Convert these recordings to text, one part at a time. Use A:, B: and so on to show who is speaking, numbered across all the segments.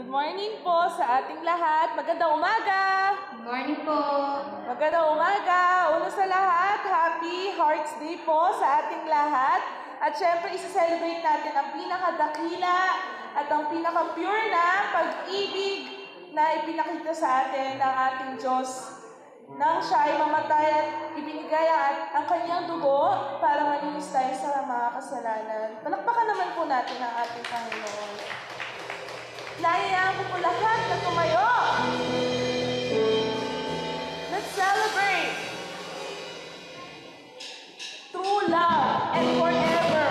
A: Good morning po sa ating lahat. Magandang umaga!
B: Good morning po.
A: Magandang umaga! Una sa lahat, Happy Hearts Day po sa ating lahat. At syempre, isa-celebrate natin ang pinakadakila at ang pinaka-pure na pag-ibig na ipinakita sa atin ng ating Diyos nang siya ay mamatay at ibinigay ang kanyang dugo para malinis tayo sa mga kasalanan. Palakpakan naman po natin ang ating Panginoon. Nayayaan ko po lahat na tumayo. Let's celebrate true love and forever.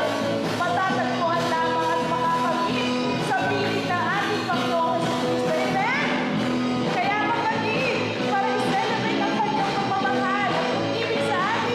A: Matatagpuan lamang at makakamit sa piling ng ating Panginoon Jesucristo. Amen? Kaya magkakit para i-celebrate ang kanyang pagmamahal at pag-ibig sa atin.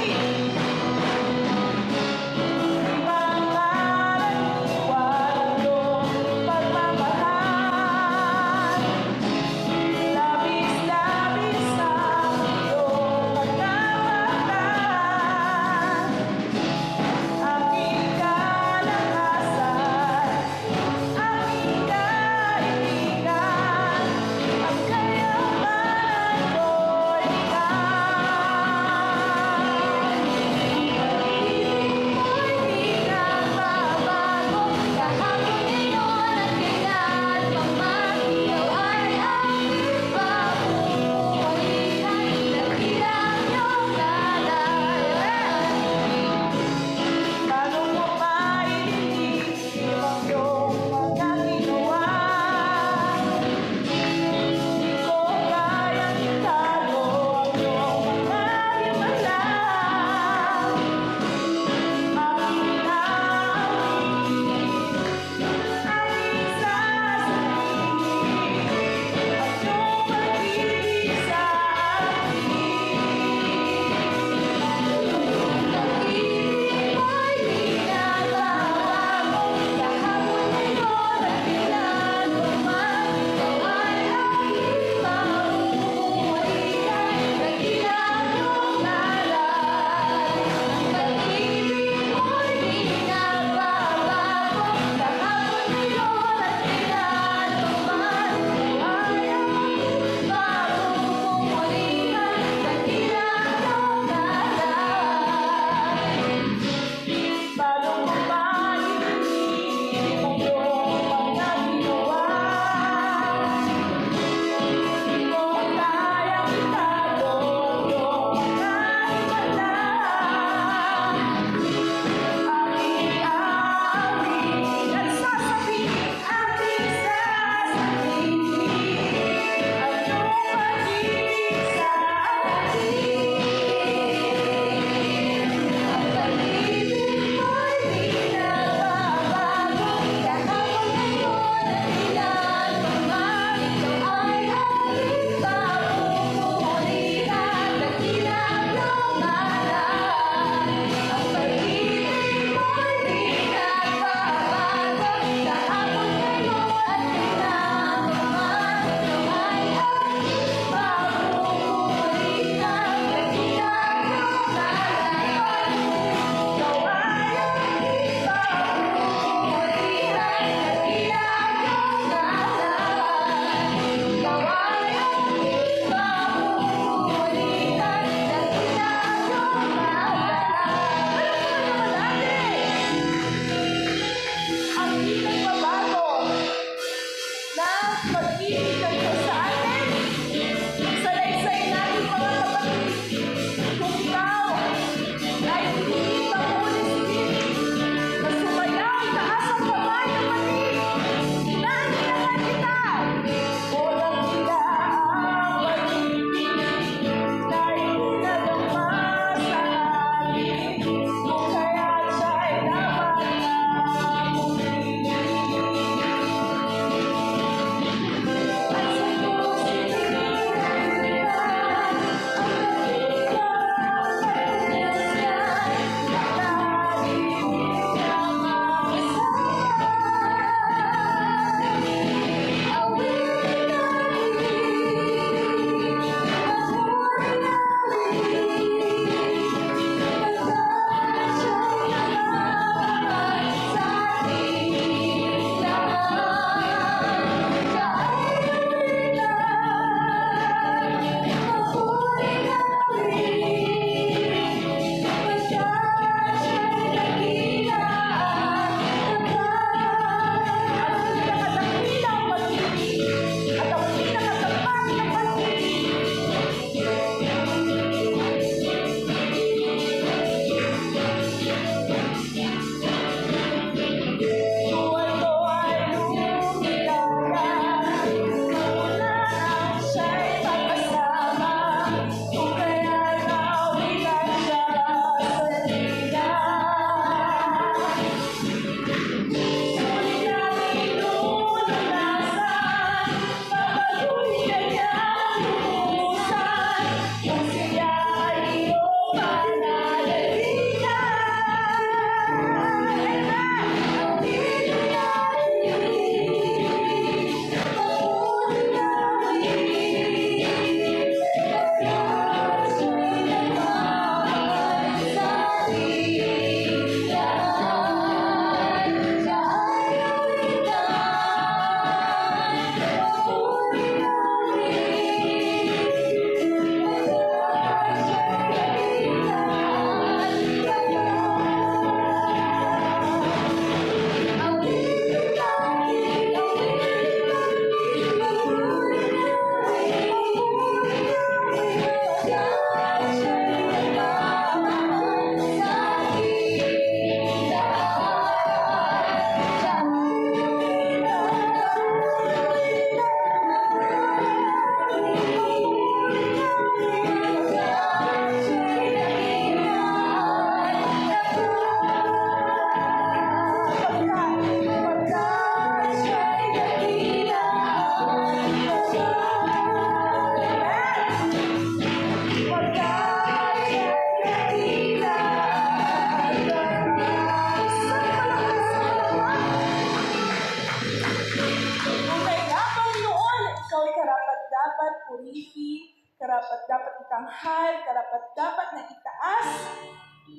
A: dapat purihin, karapat-dapat itanghal, karapat-dapat na itaas.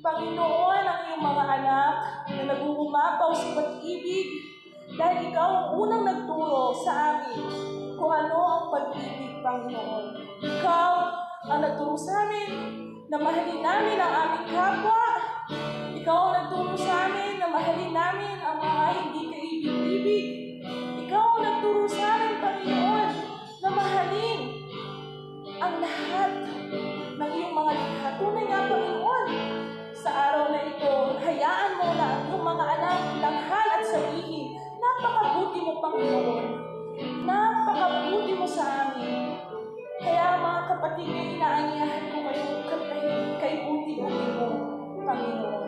A: Panginoon, ang iyong mga anak na nagugumapaw sa pag-ibig dahil ikaw ang unang nagturo sa amin kung ano ang pag-ibig, Panginoon. Ikaw ang nagturo sa amin na mahalin namin ang aming kapwa. Ikaw ang nagturo sa amin na mahalin namin ang mga hindi kaibig-ibig. Ikaw ang nagturo sa amin, Panginoon, na mahalin ang lahat ng iyong mga likha. Tunay nga, Panginoon, sa araw na ito, hayaan mo na ang iyong mga anak langhal at sabihin, napakabuti mo, Panginoon. Napakabuti mo sa amin. Kaya mga kapatid, inaanyahan ko kayo kay buti-buti mo, Panginoon.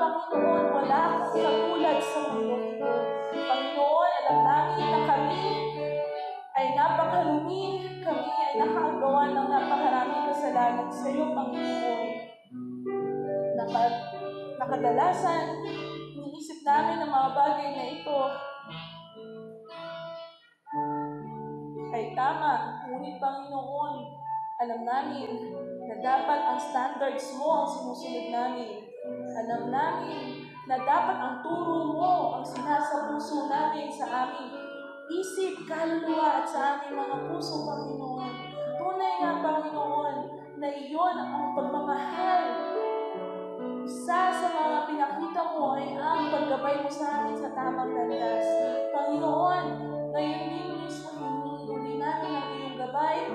A: Panginoon, wala kang katulad sa mundo ito. Panginoon, alam namin na kami ay napakarumi, kami ay nakagawa ng napakaraming kasalanan sa iyo, Panginoon. Nakadalasan, iniisip namin ang mga bagay na ito ay tama, ngunit Panginoon, alam namin na dapat ang standards mo ang sinusunod namin. Alam namin na dapat ang turo mo ang sinasapuso namin sa aming isip, kaluluwa at sa aming mga puso, Panginoon. Tunay nga, Panginoon, na iyon ang pagmamahal. Isa sa mga pinakita mo ay ang paggabay mo sa amin sa tamang landas. Panginoon, ngayon din mismo hinihuli namin ang iyong gabay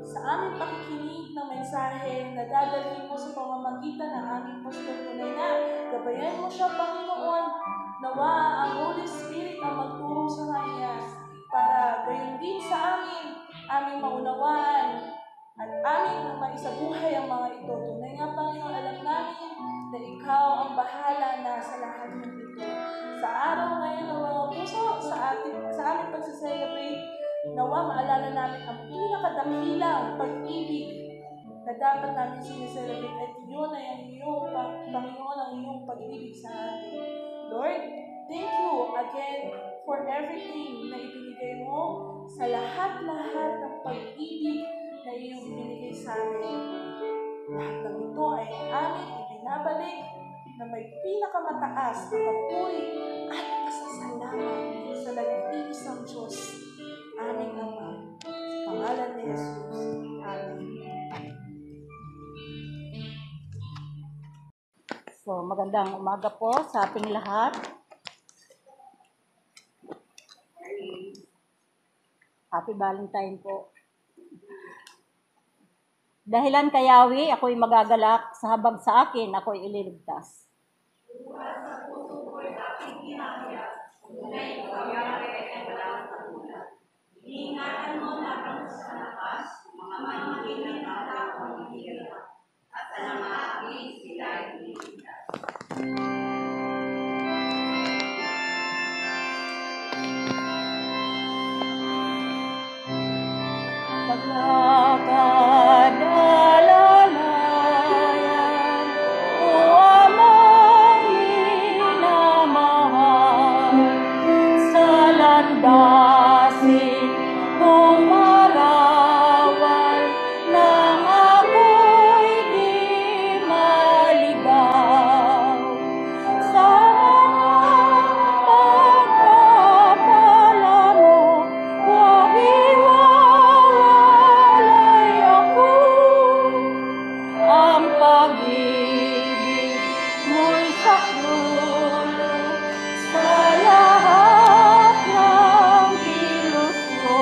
A: sa aming pakikinig ng mensahe na dadalhin mo sa pamamagitan ng aming pastor. Tunay na, gabayan mo siya, Panginoon. Nawa ang Holy Spirit ang magturo sa Kanya para gayon din sa aming maunawaan at aming maisabuhay ang mga ito. Tunay nga, Panginoon, alam namin na Ikaw ang bahala na sa lahat ng ito. Sa araw ngayon ng mga puso, sa aming pagsaselebrate, nawa maalala namin ang pinakadakilang pag-ibig na dapat namin sineselebrate at yun ay ang iyong Panginoon, ang iyong pag-ibig sa amin. Lord, thank you again for everything na ibinigay mo sa lahat-lahat ng pag-ibig na iyong ibinigay sa amin. Lahat ng ito ay amin ibinabalik na may pinakamataas na papuri at pasasalamat sa nag-iisang Diyos, aming Ama. Sa pangalan ni Jesus. Amen.
B: So, magandang umaga po sa ating lahat. Happy Valentine po. Dahilan kay Yahweh, ako'y magagalak, sa habag sa akin, ako'y ililigtas.
C: Iingatan mo laban sa lakas, mga manhihil ng tao ang mahirap, at sa mga api sila ay ililigtas.
B: Paglakad alalayan, o amang minamahal, sa landasin kong marawal, nang ako'y di maligaw. Sa pagpapala mo, huwag iwawalay ako. Ang pag-ibig mo'y saklolo sa lahat ng kilos ko.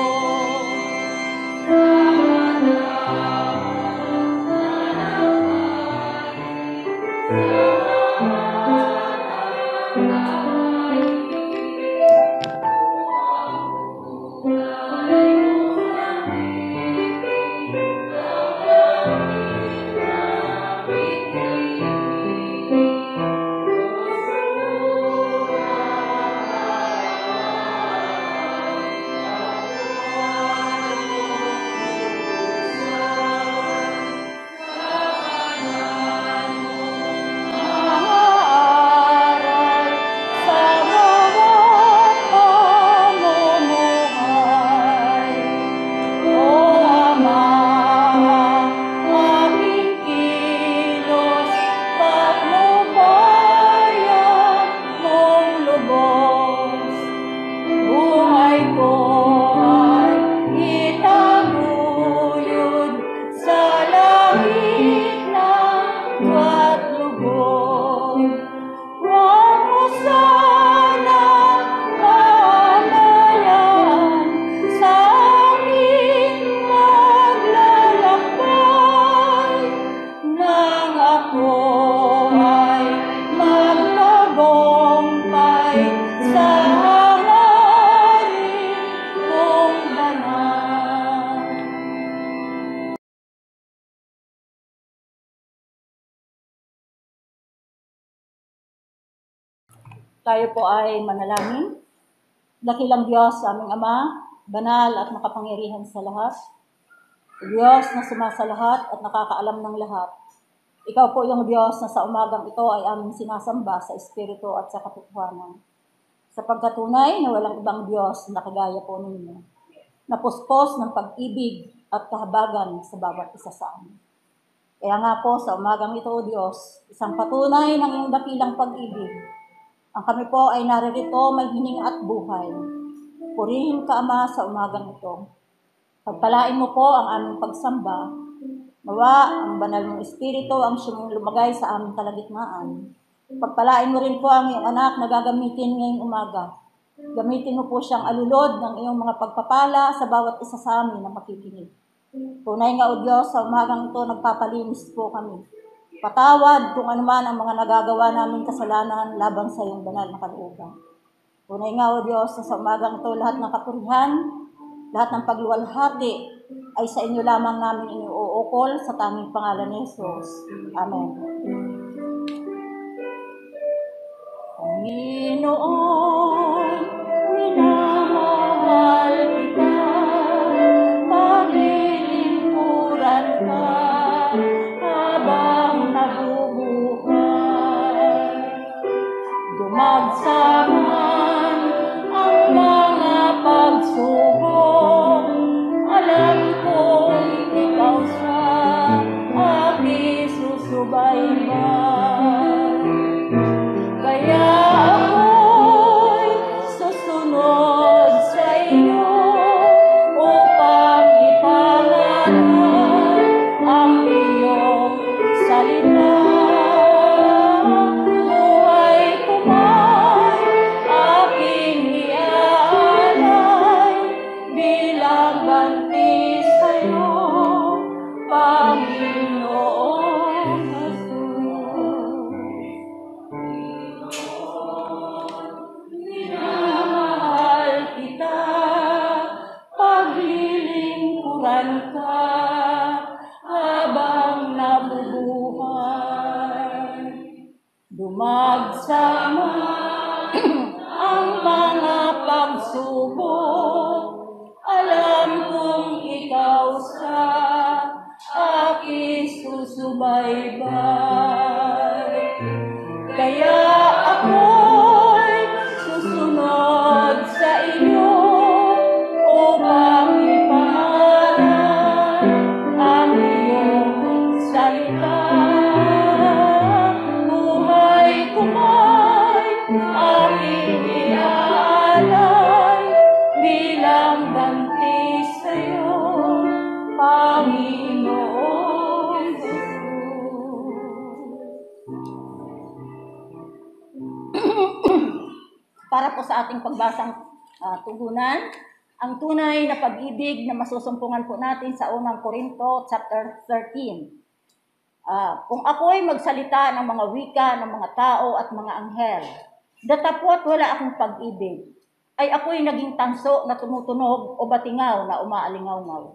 B: Tayo po ay manalangin. Dakilang Diyos, aming Ama, banal at makapangyarihan sa lahat. Diyos na sumasalahat at nakakaalam ng lahat. Ikaw po yung Diyos na sa umagang ito ay aming sinasamba sa Espiritu at sa katotohanan. Sa pagkatunay na walang ibang Diyos na kagaya po ninyo, na puspos ng pag-ibig at kahabagan sa bawat isa sa amin. Kaya nga po sa umagang ito, O Diyos, isang patunay ng iyong dakilang pag-ibig. Ang kami po ay naririto may hininga at buhay. Purihin ka, Ama, sa umagang ito. Pagpalain mo po ang aming pagsamba. Nawa ang banal mong Espiritu ang siyang lumagay sa aming kalagitnaan. Pagpalain mo rin po ang iyong anak na gagamitin ngayong umaga. Gamitin mo po siyang alulod ng iyong mga pagpapala sa bawat isa sa amin na makikinig. Tunay nga, O Diyos, sa umagang ito nagpapalinis po kami. Patawad kung anuman ang mga nagagawa namin kasalanan laban sa iyong banal na kalooban. Tunay nga, O Diyos, sa umagang ito lahat ng kapurihan, lahat ng pagluwalhati ay sa inyo lamang namin iniuukol sa tanging pangalan ni Jesus. Amen. Panginoon, minamahal kita, paglilingkuran ka habang nabubuhay. Dumagsaman ang mga pagsubok, alam kong ikaw sa aking susubaybay. Kaya ako'y susunod sa iyo upang ipalaran ang iyong salita. Buhay ko may aking iaalay bilang ganti sa iyo, Panginoong minamahal kita, paglilingkuran ka habang nabubuhay. Dumagsama ang mga pagsubok, alam kong ikaw sa aking susubaybay. Kaya ako'y susunod sa iyo upang ipangaral ang iyong salita. Buhay ko may aking iaalay bilang ganti sa iyo, Panginoong Jesus. Para po sa ating pagbasang tugunan, ang tunay na pag-ibig na masusumpungan po natin sa unang Korinto chapter 13. Kung ako'y magsalita ng mga wika ng mga tao at mga anghel, datapwat wala akong pag-ibig, ay ako'y naging tanso na tumutunog o batingaw na umaalingaw-ngaw.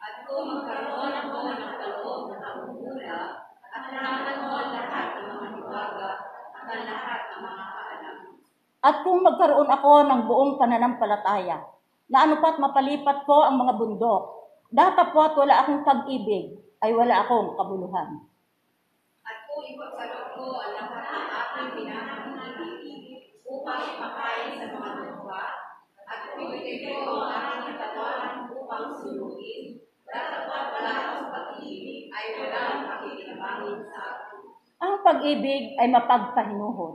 C: At kung magkaroon ako ng kaloob na pagmumula, at lahat mo lahat ng mga hiwaga, at ang lahat ng mga kaalam.
B: At kung magkaroon ako ng buong pananampalataya, na anupat mapalipat ko ang mga bundok, datapwat wala akong pag-ibig, ay wala akong kabuluhan.
C: At kung ipagsalot ko ang lahat ng aking pinananginig upang ipakain sa mga lupa, at kung ibigay ko ang aking katawan upang suluin, datapwat wala akong pag-ibig, ay wala akong pakikinabangin sa akin.
B: Ang pag-ibig ay mapagpahinuhon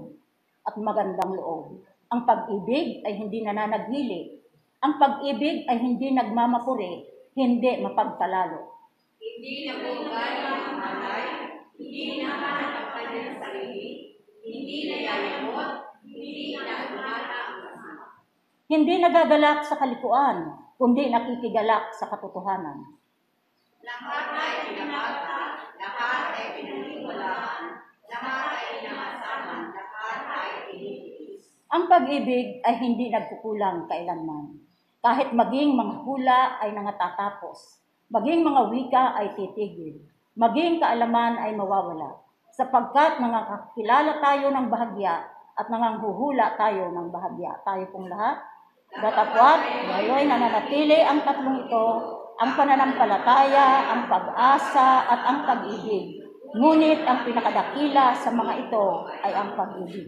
B: at magandang loob. Ang pag-ibig ay hindi nananaghili. Ang pag-ibig ay hindi nagmamapuri, hindi mapagpalalo.
C: Hindi nabunggan ng malay, hindi nahanap ang kanyang sarili, hindi nayayamot, hindi naumana ang kasama.
B: Hindi nagagalak sa kalikuan, kundi nakikigalak sa katotohanan.
C: Lahat ay pinabata, lahat ay pinaniniwalaan, lahat ay inaasahan, lahat ay pinitiis.
B: Ang pag-ibig ay hindi nagkukulang kailanman. Kahit maging mga hula ay nangatatapos, maging mga wika ay titigil, maging kaalaman ay mawawala. Sapagkat nangakakilala tayo ng bahagya at nanganghuhula tayo ng bahagya. Tayo pong lahat, datapwat, ngayon nananatili ang tatlong ito, ang pananampalataya, ang pag-asa, at ang pag-ibig. Ngunit ang pinakadakila sa mga ito ay ang pag-ibig.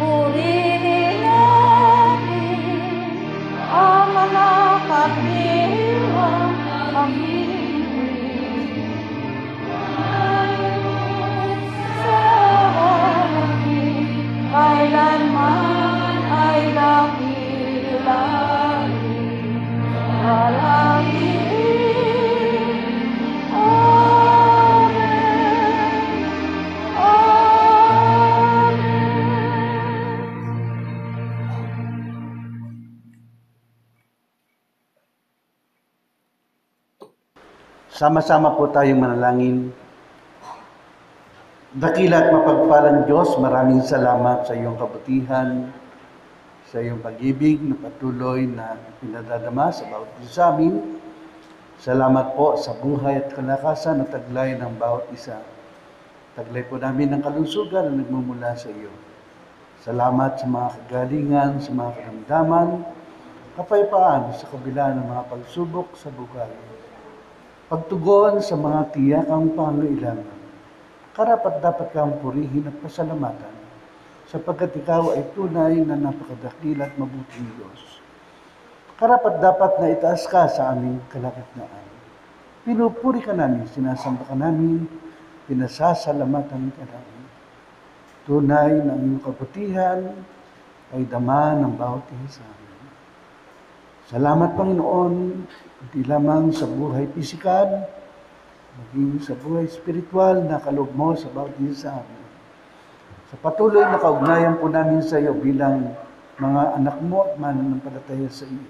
B: Purihin natin ang mga kapiliwang pag-ibig. Sa atin, kailanman ay dakilain. Alangin.
D: Sama-sama po tayong manalangin. Dakila at mapagpalang Diyos, maraming salamat sa iyong kabutihan, sa iyong pag-ibig na patuloy na pinadadama sa bawat isa sa amin. Salamat po sa buhay at kalakasan na taglay ng bawat isa. Taglay po namin ng kalusugan na nagmumula sa iyo. Salamat sa mga kagalingan, sa mga karamdaman, kapayapaan sa kabila ng mga pagsubok sa buhay. Pagtugon sa mga tiyakang pangailangan. Karapat dapat kang purihin at pasalamatan sapagkat ikaw ay tunay na napakadakila at mabuting Diyos. Karapat dapat na itaas ka sa aming kalagitnaan. Pinupuri ka namin, sinasamba ka namin, pinasasalamatan ka namin. Tunay na iyong kabutihan ay dama ng bawat isa sa amin. Salamat, Panginoon, hindi lamang sa buhay pisikal, maging sa buhay spiritual na kaloob mo sa bawat isa sa amin. Sa patuloy na kaugnayan po namin sa iyo bilang mga anak mo at mananampalataya sa iyo.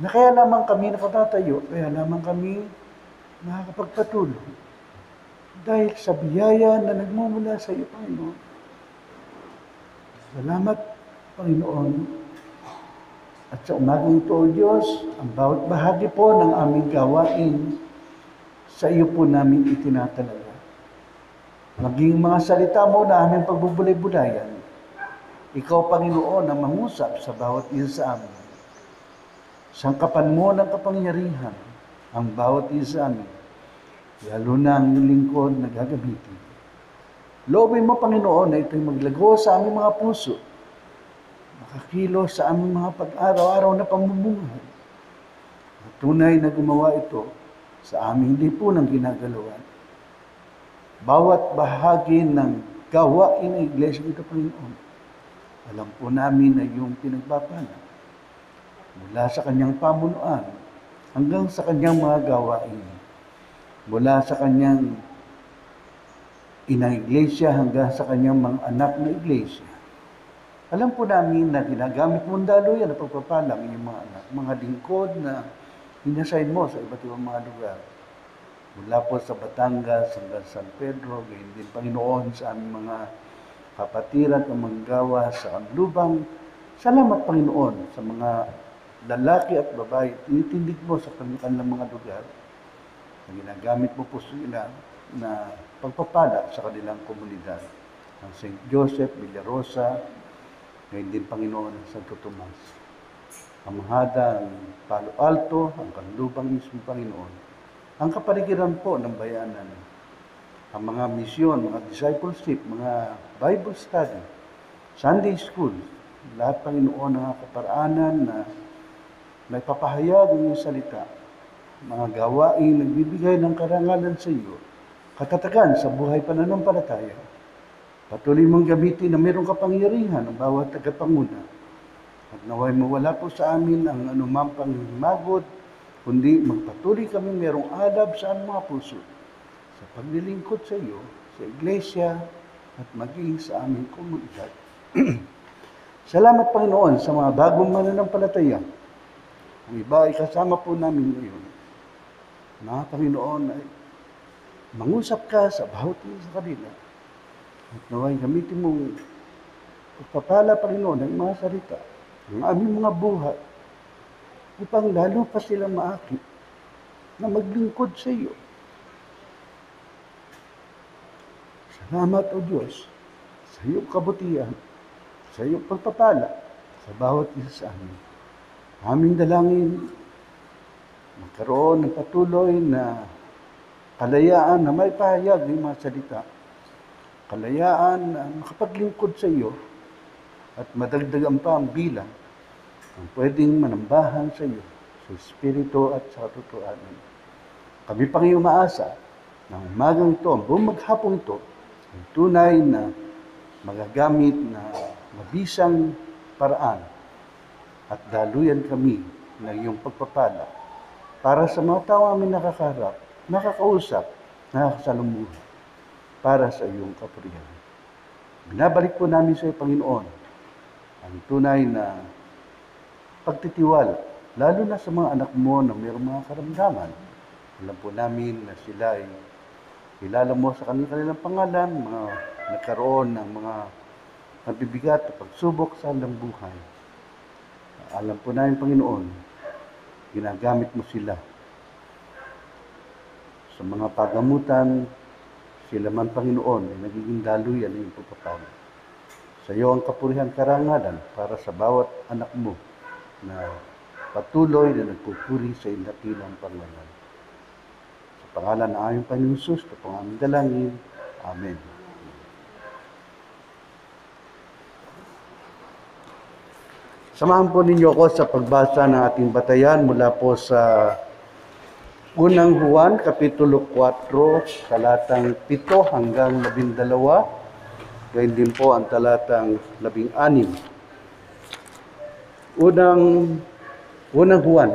D: Na kaya lamang kami nakatatayo, kaya lamang kami nakakapagpatuloy. Dahil sa biyaya na nagmumula sa iyo, Panginoon. Salamat, Panginoon. At sa umagang ito, O Diyos, ang bawat bahagi po ng aming gawain, sa iyo po namin itinatalaga. Maging mga salita mo na aming pagbubulay-bulayan, ikaw, Panginoon, ang mangusap sa bawat isa sa amin. Sangkapan mo ng kapangyarihan ang bawat isa sa amin, lalo na ang lingkod na gagamitin. Loobin mo, Panginoon, na ito'y maglago sa aming mga puso, makakilos sa aming mga pag-araw-araw na pamumuhay. At tunay na gumawa ito sa aming lipunang ginagalawan. Bawat bahagi ng gawain ng iglesia ito, Panginoon, alam po namin na iyong pinagpapala mula sa kanyang pamunuan hanggang sa kanyang mga gawain. Mula sa kanyang inang iglesia hanggang sa kanyang mga anak na iglesia. Alam po namin na ginagamit mo ang daluyan na pagpapala ng iyong mga anak, mga lingkod na inasign mo sa iba't ibang mga lugar. Mula po sa Batangas hanggang San Pedro, gayon din, Panginoon, sa aming mga kapatiran at manggawa sa Kanlubang. Salamat, Panginoon, sa mga lalaki at babae, tinitindig mo sa kanilang mga lugar na ginagamit mo po sila na pagpapala sa kanilang komunidad. Ang St. Joseph, Villarosa, ngayon din, Panginoon, ang Santo Tomas. Ang Mahada, ang Palo Alto, ang Kanlubang mismo, Panginoon. Ang kapaligiran po ng bayanan, ang mga misyon, mga discipleship, mga Bible study, Sunday school, lahat, Panginoon, ng kaparaanan na may papahayag ng iyong salita, mga gawain nagbibigay ng karangalan sa iyo, katatagan sa buhay pananampalataya. Patuloy mong gamitin na mayroong kapangyarihan ng bawat tagapanguna. At naway mawala po sa amin ang anumang pangmagod, kundi magpatuloy kami mayroong alab sa aming mga puso sa paglilingkod sa iyo, sa iglesia, at maging sa aming komunidad. Salamat, Panginoon, sa mga bagong mananampalataya. Ang iba ay kasama po namin ngayon. Mga Panginoon, ay mangusap ka sa bawat isa sa kanila. At naway gamitin mong pagpapala, Panginoon, ng mga salita, ng aming mga buhay, upang lalo pa silang maakit na maglingkod sa iyo. Salamat o Diyos sa iyong kabutihan, sa iyong pagpapala sa bawat isa sa amin. Aming dalangin, magkaroon ng patuloy na kalayaan na may pahayag ng mga salita. Kalayaan na makapaglingkod sa iyo at madagdagan pa ang bilang ang pwedeng manambahan sa iyo sa Espiritu at sa katotohanan. Kami pang umaasa na umagang ito, ang buong maghapong ito, ang tunay na magagamit na mabisang paraan at daluyan kami ng iyong pagpapala para sa mga tao amin nakakaharap, nakakausap, nakakasalumuha para sa iyong kapurihan. Binabalik po namin sa iyo, Panginoon, ang tunay na pagtitiwala, lalo na sa mga anak mo na mayroong mga karamdaman. Alam po namin na sila ay kilala mo sa kanilang pangalan, mga nagkaroon ng mga mabibigat at pagsubok sa handang buhay. Alam po namin, Panginoon, ginagamit mo sila sa mga pagamutan, sila man, Panginoon, ay nagiging daluyan ng iyong pagpapala. Sa iyo ang kapurihan karangalan para sa bawat anak mo na patuloy na nagpupuri sa iyong dakilang pangalan. Sa pangalan ng aming Panginoon Jesus, ito po ang aming dalangin. Amen. Samahan po ninyo ako sa pagbasa ng ating batayan mula po sa Unang Juan, Kapitulo 4, talatang 7 hanggang 12. Gayun din po ang talatang 16. Unang Juan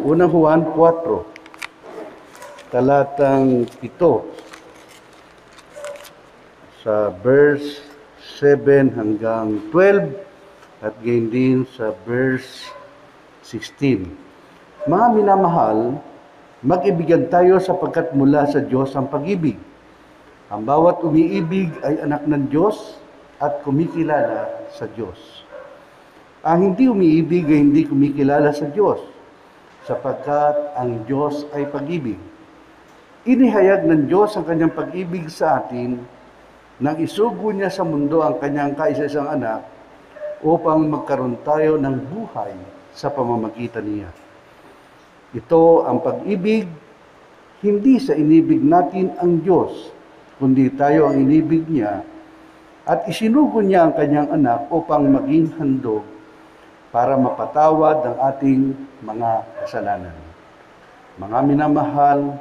D: 4, talatang 7 sa verse 7 hanggang 12 at gayon din sa verse 16. Mga minamahal, mag-ibigan tayo sapagkat mula sa Diyos ang pag-ibig. Ang bawat umiibig ay anak ng Diyos at kumikilala sa Diyos. Ang hindi umiibig ay hindi kumikilala sa Diyos, sapagkat ang Diyos ay pag-ibig. Inihayag ng Diyos ang kanyang pag-ibig sa atin nang isugo niya sa mundo ang kanyang kaisa-isang anak upang magkaroon tayo ng buhay sa pamamagitan niya. Ito ang pag-ibig, hindi sa inibig natin ang Diyos, kundi tayo ang inibig niya at isinugo niya ang kanyang anak upang maging handog para mapatawad ang ating mga kasalanan. Mga minamahal,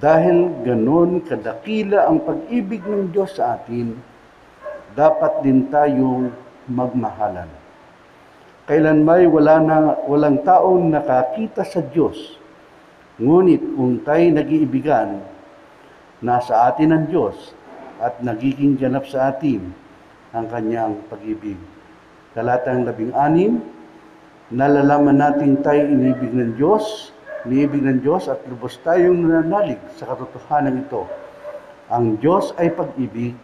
D: dahil ganon kadakila ang pag-ibig ng Diyos sa atin, dapat din tayong magmahalan. Kailanmay walang taong nakakita sa Diyos, ngunit kung tayo nag-iibigan, nasa atin ang Diyos at nagiging ganap sa atin ang kanyang pag-ibig. Talatang 16, nalalaman natin tayo iniibig ng Diyos at lubos tayong nananalig sa katotohanan ito. Ang Diyos ay pag-ibig.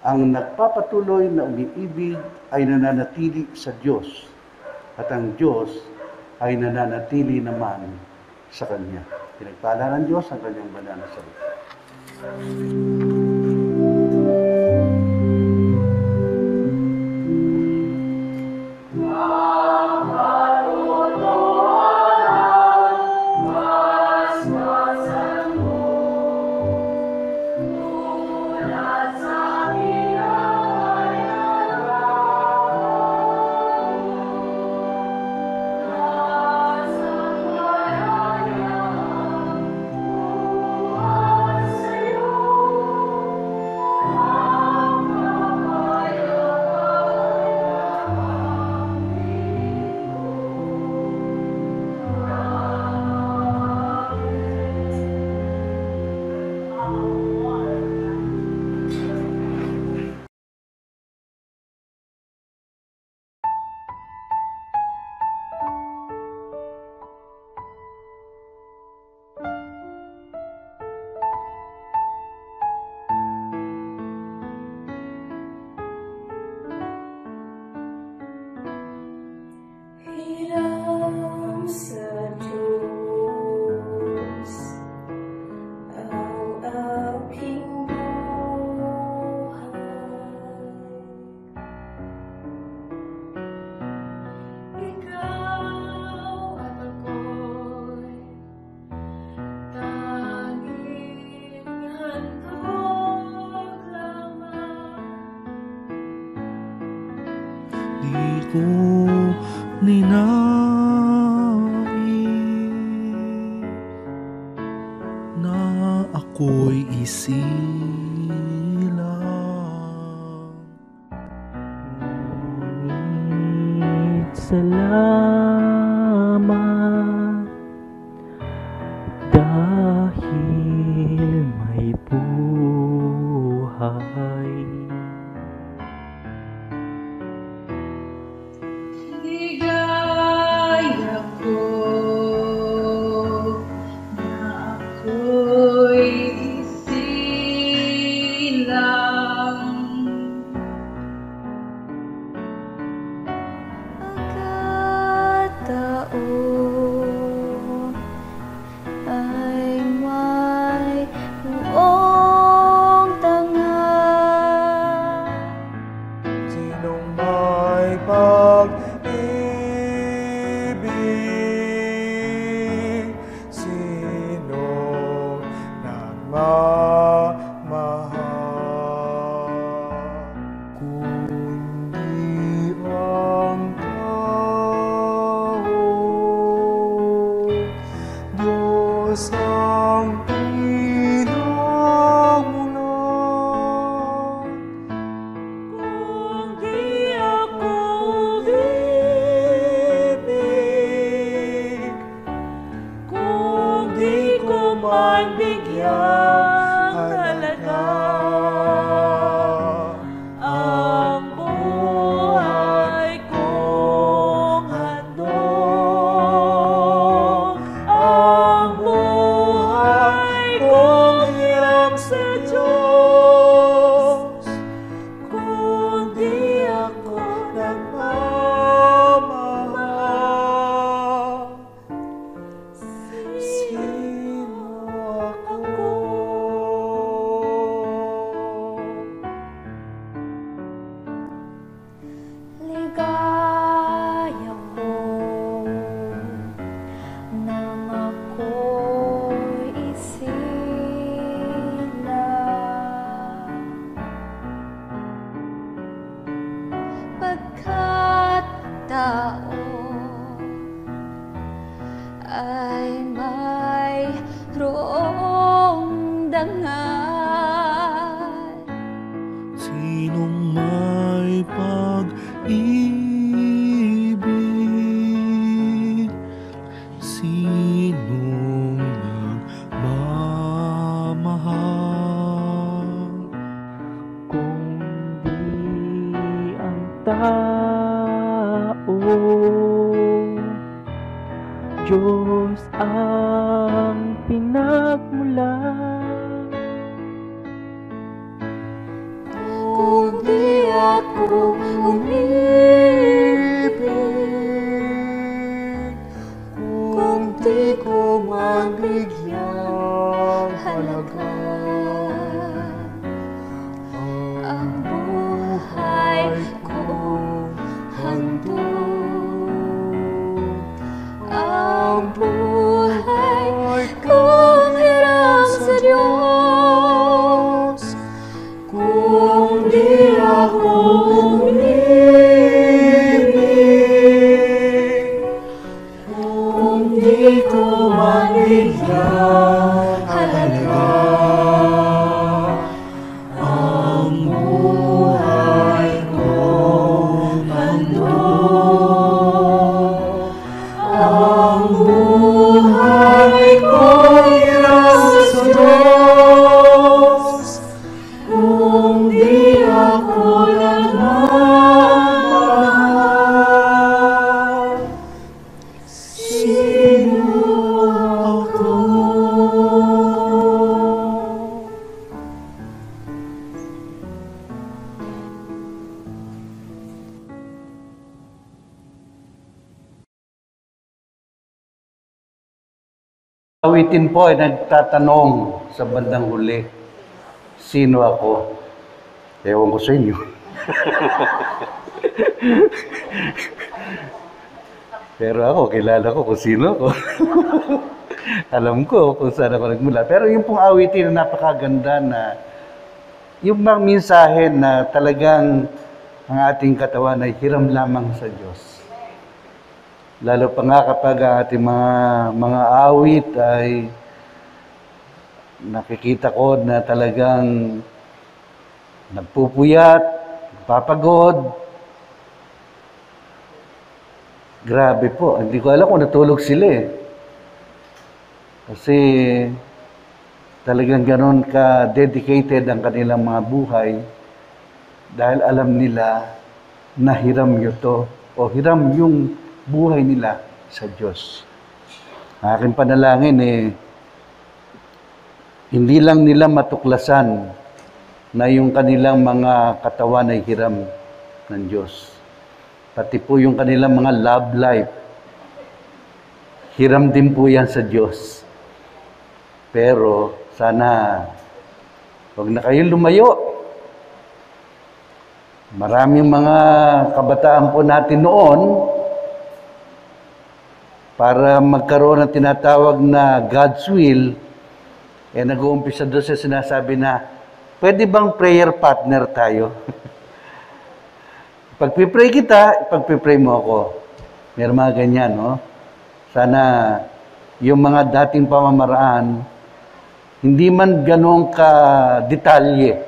D: Ang nagpapatuloy na umiibig ay nananatili sa Diyos at ang Diyos ay nananatili naman sa Kanya. Pinagpala ng Diyos ang Kanyang banal na salita.
E: ko ninais na ako'y isilang. Ngunit salamat dahil may buhay.
B: Ligaya ko na ako'y isilang.
F: Pagkataon ay may buong tanga.
E: Sinong may pag-ibig, sino nagmamahal, kundi ang tao, Diyos ang pinagmulan. Kung di ako bibig, kung di ko man bigyang halaga ang buhay kong handog, ang buhay kong hiram sa Diyos. Kung di ako nagmamahal, sino ako?
F: Ligaya ko nang ako'y isilang. Pagkataon ay may roong dangal.
E: Sinong may pag-ibig, sinong nagmamahal, kung di ang tao, Diyos ang pinagmulan.
F: Kung di ako umibig, kung di ko man bigyang halaga ang buhay kong handog, ang buhay kong hiram sa Diyos. Kung di ako umibig, kung di ko man bigyang halaga ang buhay kong handog, ang buhay kong hiram sa Diyos. Kung di ako nagmamahal, sino ako?
D: Awitin po ay nagtatanong sa bandang huli, sino ako? Ewan ko sa inyo. Pero ako, kilala ko kung sino ako. Alam ko kung saan ako nagmula. Pero yung pong awitin na napakaganda na yung mga mensahe na talagang ang ating katawan ay hiram lamang sa Diyos. Lalo pa nga kapag ang ating mga awit ay nakikita ko na talagang nagpupuyat, papagod. Grabe po, hindi ko alam kung natulog sila eh. Kasi talagang ganon ka-dedicated ang kanilang mga buhay dahil alam nila na hiram to o hiram yung buhay nila sa Diyos. Ang aking panalangin hindi lang nila matuklasan na yung kanilang mga katawan ay hiram ng Diyos. Pati po yung kanilang mga love life, hiram din po yan sa Diyos. Pero sana huwag na kayong lumayo. Maraming mga kabataan po natin noon para magkaroon ng tinatawag na God's will, nag-uumpisa doon sa sinasabi na, pwede bang prayer partner tayo? Pag-pray kita, pag-pray mo ako. Meron mga ganyan, no? Sana yung mga dating pamamaraan, hindi man ganun ka-detalye,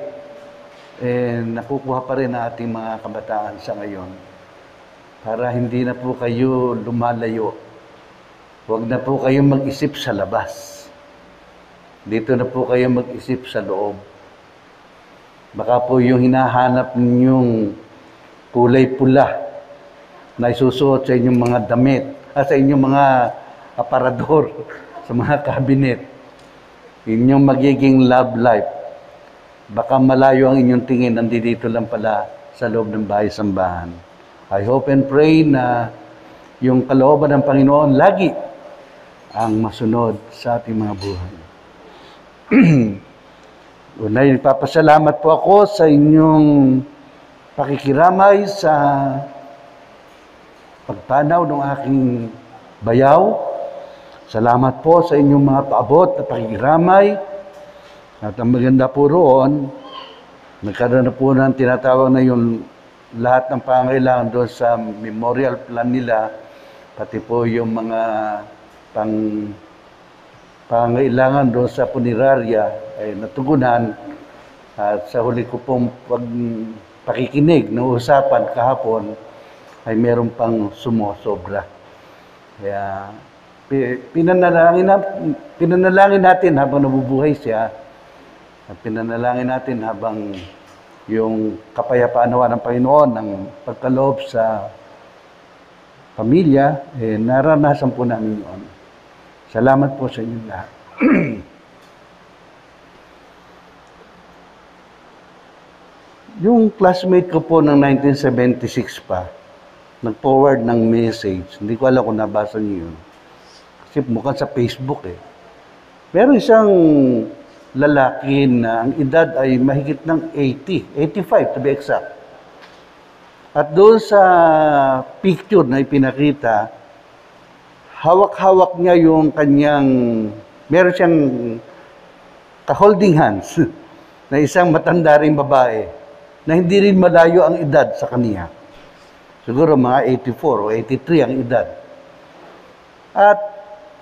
D: nakukuha pa rin ang ating mga kabataan sa ngayon. Para hindi na po kayo lumalayo. Huwag na po kayo mag-isip sa labas. Dito na po kayo mag-isip sa loob. Baka po yung hinahanap ninyong kulay pula na isusuot sa inyong mga damit, sa inyong mga aparador, sa mga cabinet, inyong magiging love life. Baka malayo ang inyong tingin, nandito lang pala sa loob ng bahay-sambahan. I hope and pray na yung kalooban ng Panginoon lagi ang masunod sa ating mga buhay. Unay, nagpapasalamat po ako sa inyong pakikiramay sa pagpanaw ng aking bayaw. Salamat po sa inyong mga paabot na pakikiramay. At ang maganda po roon, nagkaroon na po ng tinatawag na yung lahat ng pangailangan doon sa memorial plan nila, pati po yung mga pangailangan doon sa punerarya ay natugunan. At sa huli ko pong pakikinig ng usapan kahapon ay meron pang sumosobra. Kaya pinanalangin natin habang nabubuhay siya, at pinanalangin natin habang yung kapayapaan nawa ng Panginoon, ng pagkaloob sa pamilya, naranasan po namin yun. Salamat po sa inyo lahat. Yung classmate ko po ng 1976 pa, nag-forward ng message. Hindi ko alam kung nabasa niyo yun. Kasi mukhang sa Facebook eh. Meron isang lalaki na ang edad ay mahigit ng 85 to be exact. At doon sa picture na ipinakita, hawak-hawak niya yung kanyang, meron siyang ka-holding hands na isang matanda ring babae na hindi rin malayo ang edad sa kaniya. Siguro mga 84 o 83 ang edad. At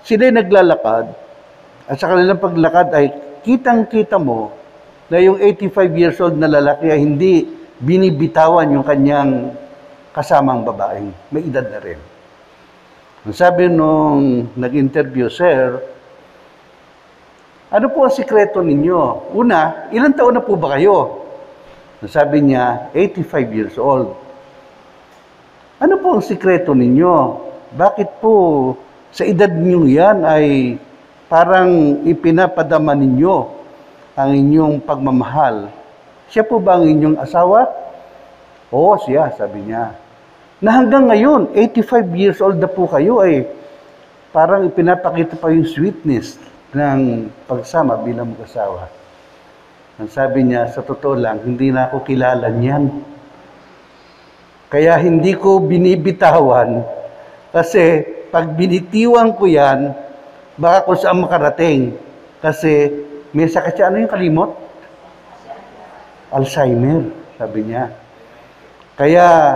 D: sila'y naglalakad, at sa kanilang paglakad ay kitang-kita mo na yung 85 years old na lalaki ay hindi binibitawan yung kanyang kasamang babaeng may edad na rin. Ang sabi nung nag-interview, Sir, ano po ang sikreto ninyo? Una, ilang taon na po ba kayo? Sabi niya, 85 years old. Ano po ang sikreto ninyo? Bakit po sa edad niyo yan ay parang ipinapadama ninyo ang inyong pagmamahal? Siya po ba ang inyong asawa? Oo, siya, sabi niya. Na hanggang ngayon, 85 years old na po kayo ay parang ipinapakita pa yung sweetness ng pagsama bilang mag-asawa. Ang sabi niya, sa totoo lang, hindi na ako kilala niyan. Kaya hindi ko binibitawan kasi pag binitiwan ko yan, baka kung saan makarating. Kasi may sakit siya. Ano yung kalimot? Alzheimer, sabi niya. Kaya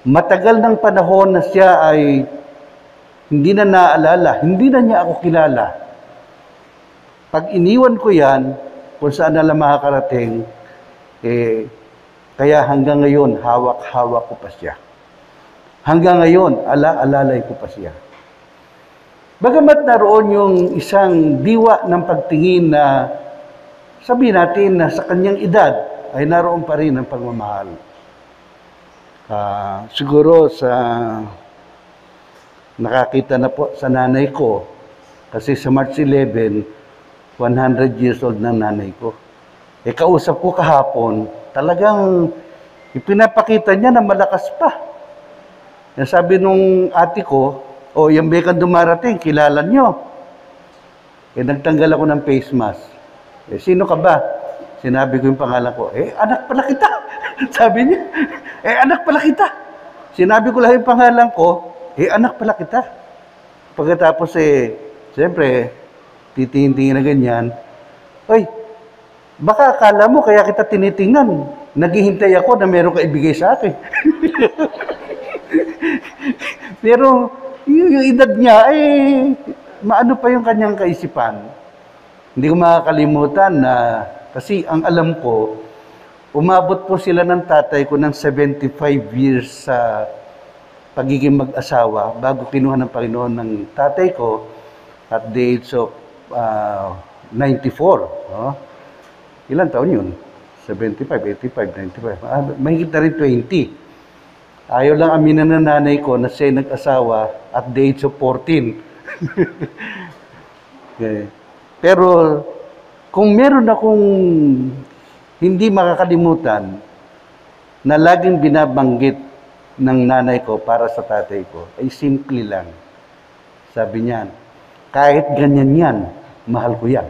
D: matagal ng panahon na siya ay hindi na naalala, hindi na niya ako kilala. Pag iniwan ko yan, kung saan na lang makakarating, kaya hanggang ngayon, hawak-hawak ko pa siya. Hanggang ngayon, alalay ko pa siya. Bagamat naroon yung isang diwa ng pagtingin na sabihin natin na sa kanyang edad ay naroon pa rin ang pagmamahal. Siguro sa nakakita na po sa nanay ko, kasi sa March 11, 100 years old na nanay ko. Kausap ko kahapon, talagang ipinapakita niya na malakas pa. Sabi nung ate ko, yung bekang dumarating, kilala niyo. Nagtanggal ako ng face mask. Sino ka ba? Sinabi ko yung pangalan ko. Anak pala kita. Sabi niya, anak pala kita. Sinabi ko lang yung pangalan ko, anak pala kita. Pagkatapos siyempre, titingin-tingin na ganyan. Baka akala mo kaya kita tinitingnan. Naghihintay ako na meron ka ibigay sa akin. Pero, yung edad niya, maano pa yung kanyang kaisipan. Hindi ko makakalimutan na, kasi ang alam ko, umabot po sila ng tatay ko ng 75 years sa pagiging mag-asawa bago kinuha ng Panginoon ng tatay ko at the age of 94. No? Ilan taon yun? 75, 85, 95. Mahigit na rin 20. Ayaw lang aminin ng nanay ko na siya nag-asawa at the age of 14. Okay. Pero kung meron akong hindi makakalimutan na laging binabanggit ng nanay ko para sa tatay ko, ay simple lang. Sabi niya, kahit ganyan yan, mahal ko yan.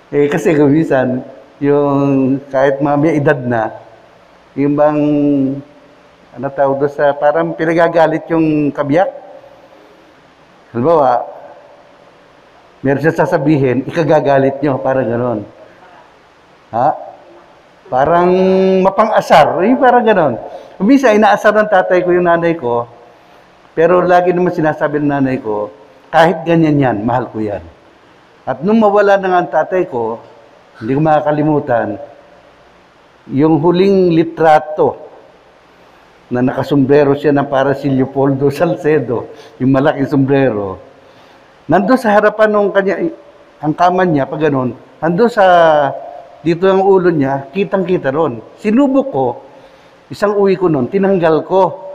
D: Kasi kumisan, yung kahit mamaya edad na, yung bang, tawag doon sa, parang pinagagalit yung kabiyak. Halimbawa, meron siya sasabihin, ikagagalit nyo, parang gano'n. Parang mapang-asar, parang gano'n. Umisa, inaasar ng tatay ko yung nanay ko, pero lagi naman sinasabi ng nanay ko, kahit ganyan yan, mahal ko yan. At nung mawala na nga ang tatay ko, hindi ko makakalimutan, yung huling litrato na nakasombrero siya na para si Leopoldo Salcedo, yung malaking sombrero, nandun sa harapan ng kanya, ang kama niya, pag ganun, nandun sa, dito ang ulo niya, kitang-kita ron. Sinubok ko, isang uwi ko nun, tinanggal ko.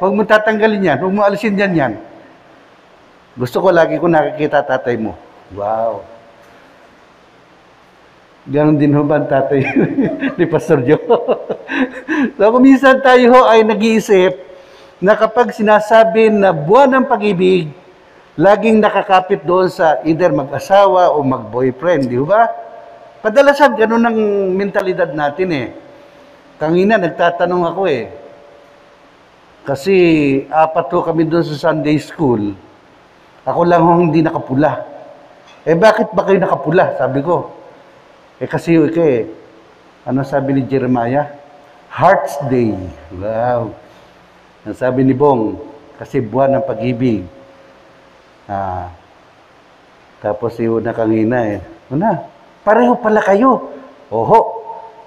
D: Huwag mo tatanggalin yan, huwag mo alisin yan. Gusto ko lagi ko nakikita tatay mo. Wow. Ganon din ho ba ang tatay ni Pastor Joe? So, kung minsan tayo ho ay nag-iisip na kapag sinasabi na buwan ng pag-ibig, laging nakakapit doon sa either mag-asawa o mag-boyfriend, di ba? Kadalasan, ganon ang mentalidad natin Kanina, nagtatanong ako Kasi 4 ho kami doon sa Sunday school. Ako lang ho hindi nakapula. Bakit ba kayo nakapula? Sabi ko. Kasi ano sabi ni Jeremiah? Heart's Day. Wow. Ang sabi ni Bong, kasi buwan ng pag-ibig. Tapos yung nakangina pareho pala kayo. Oho,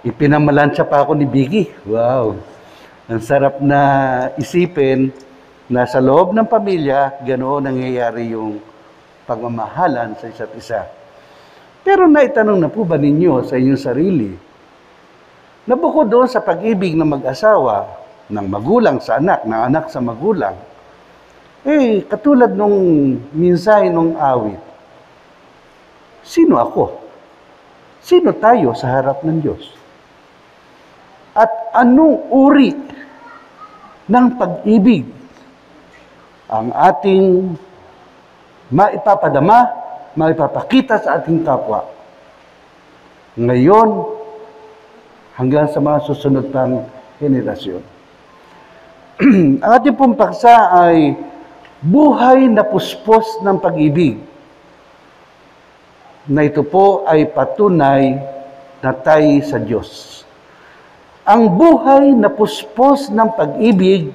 D: ipinamalansya pa ako ni Biggie. Wow. Ang sarap na isipin na sa loob ng pamilya, ganoon nangyayari yung pagmamahalan sa isa't isa. Pero naitanong na po ba ninyo sa inyong sarili na bukod doon sa pag-ibig ng mag-asawa, ng magulang sa anak, ng anak sa magulang, katulad nung mensahe nung awit, sino ako? Sino tayo sa harap ng Diyos? At anong uri ng pag-ibig ang ating maipapadama, maipapakita sa ating kapwa. Ngayon, hanggang sa mga susunod pang henerasyon. Ang ating pong paksa ay buhay na puspos ng pag-ibig. Na ito po ay patunay na tayo sa Diyos. ang buhay na puspos ng pag-ibig,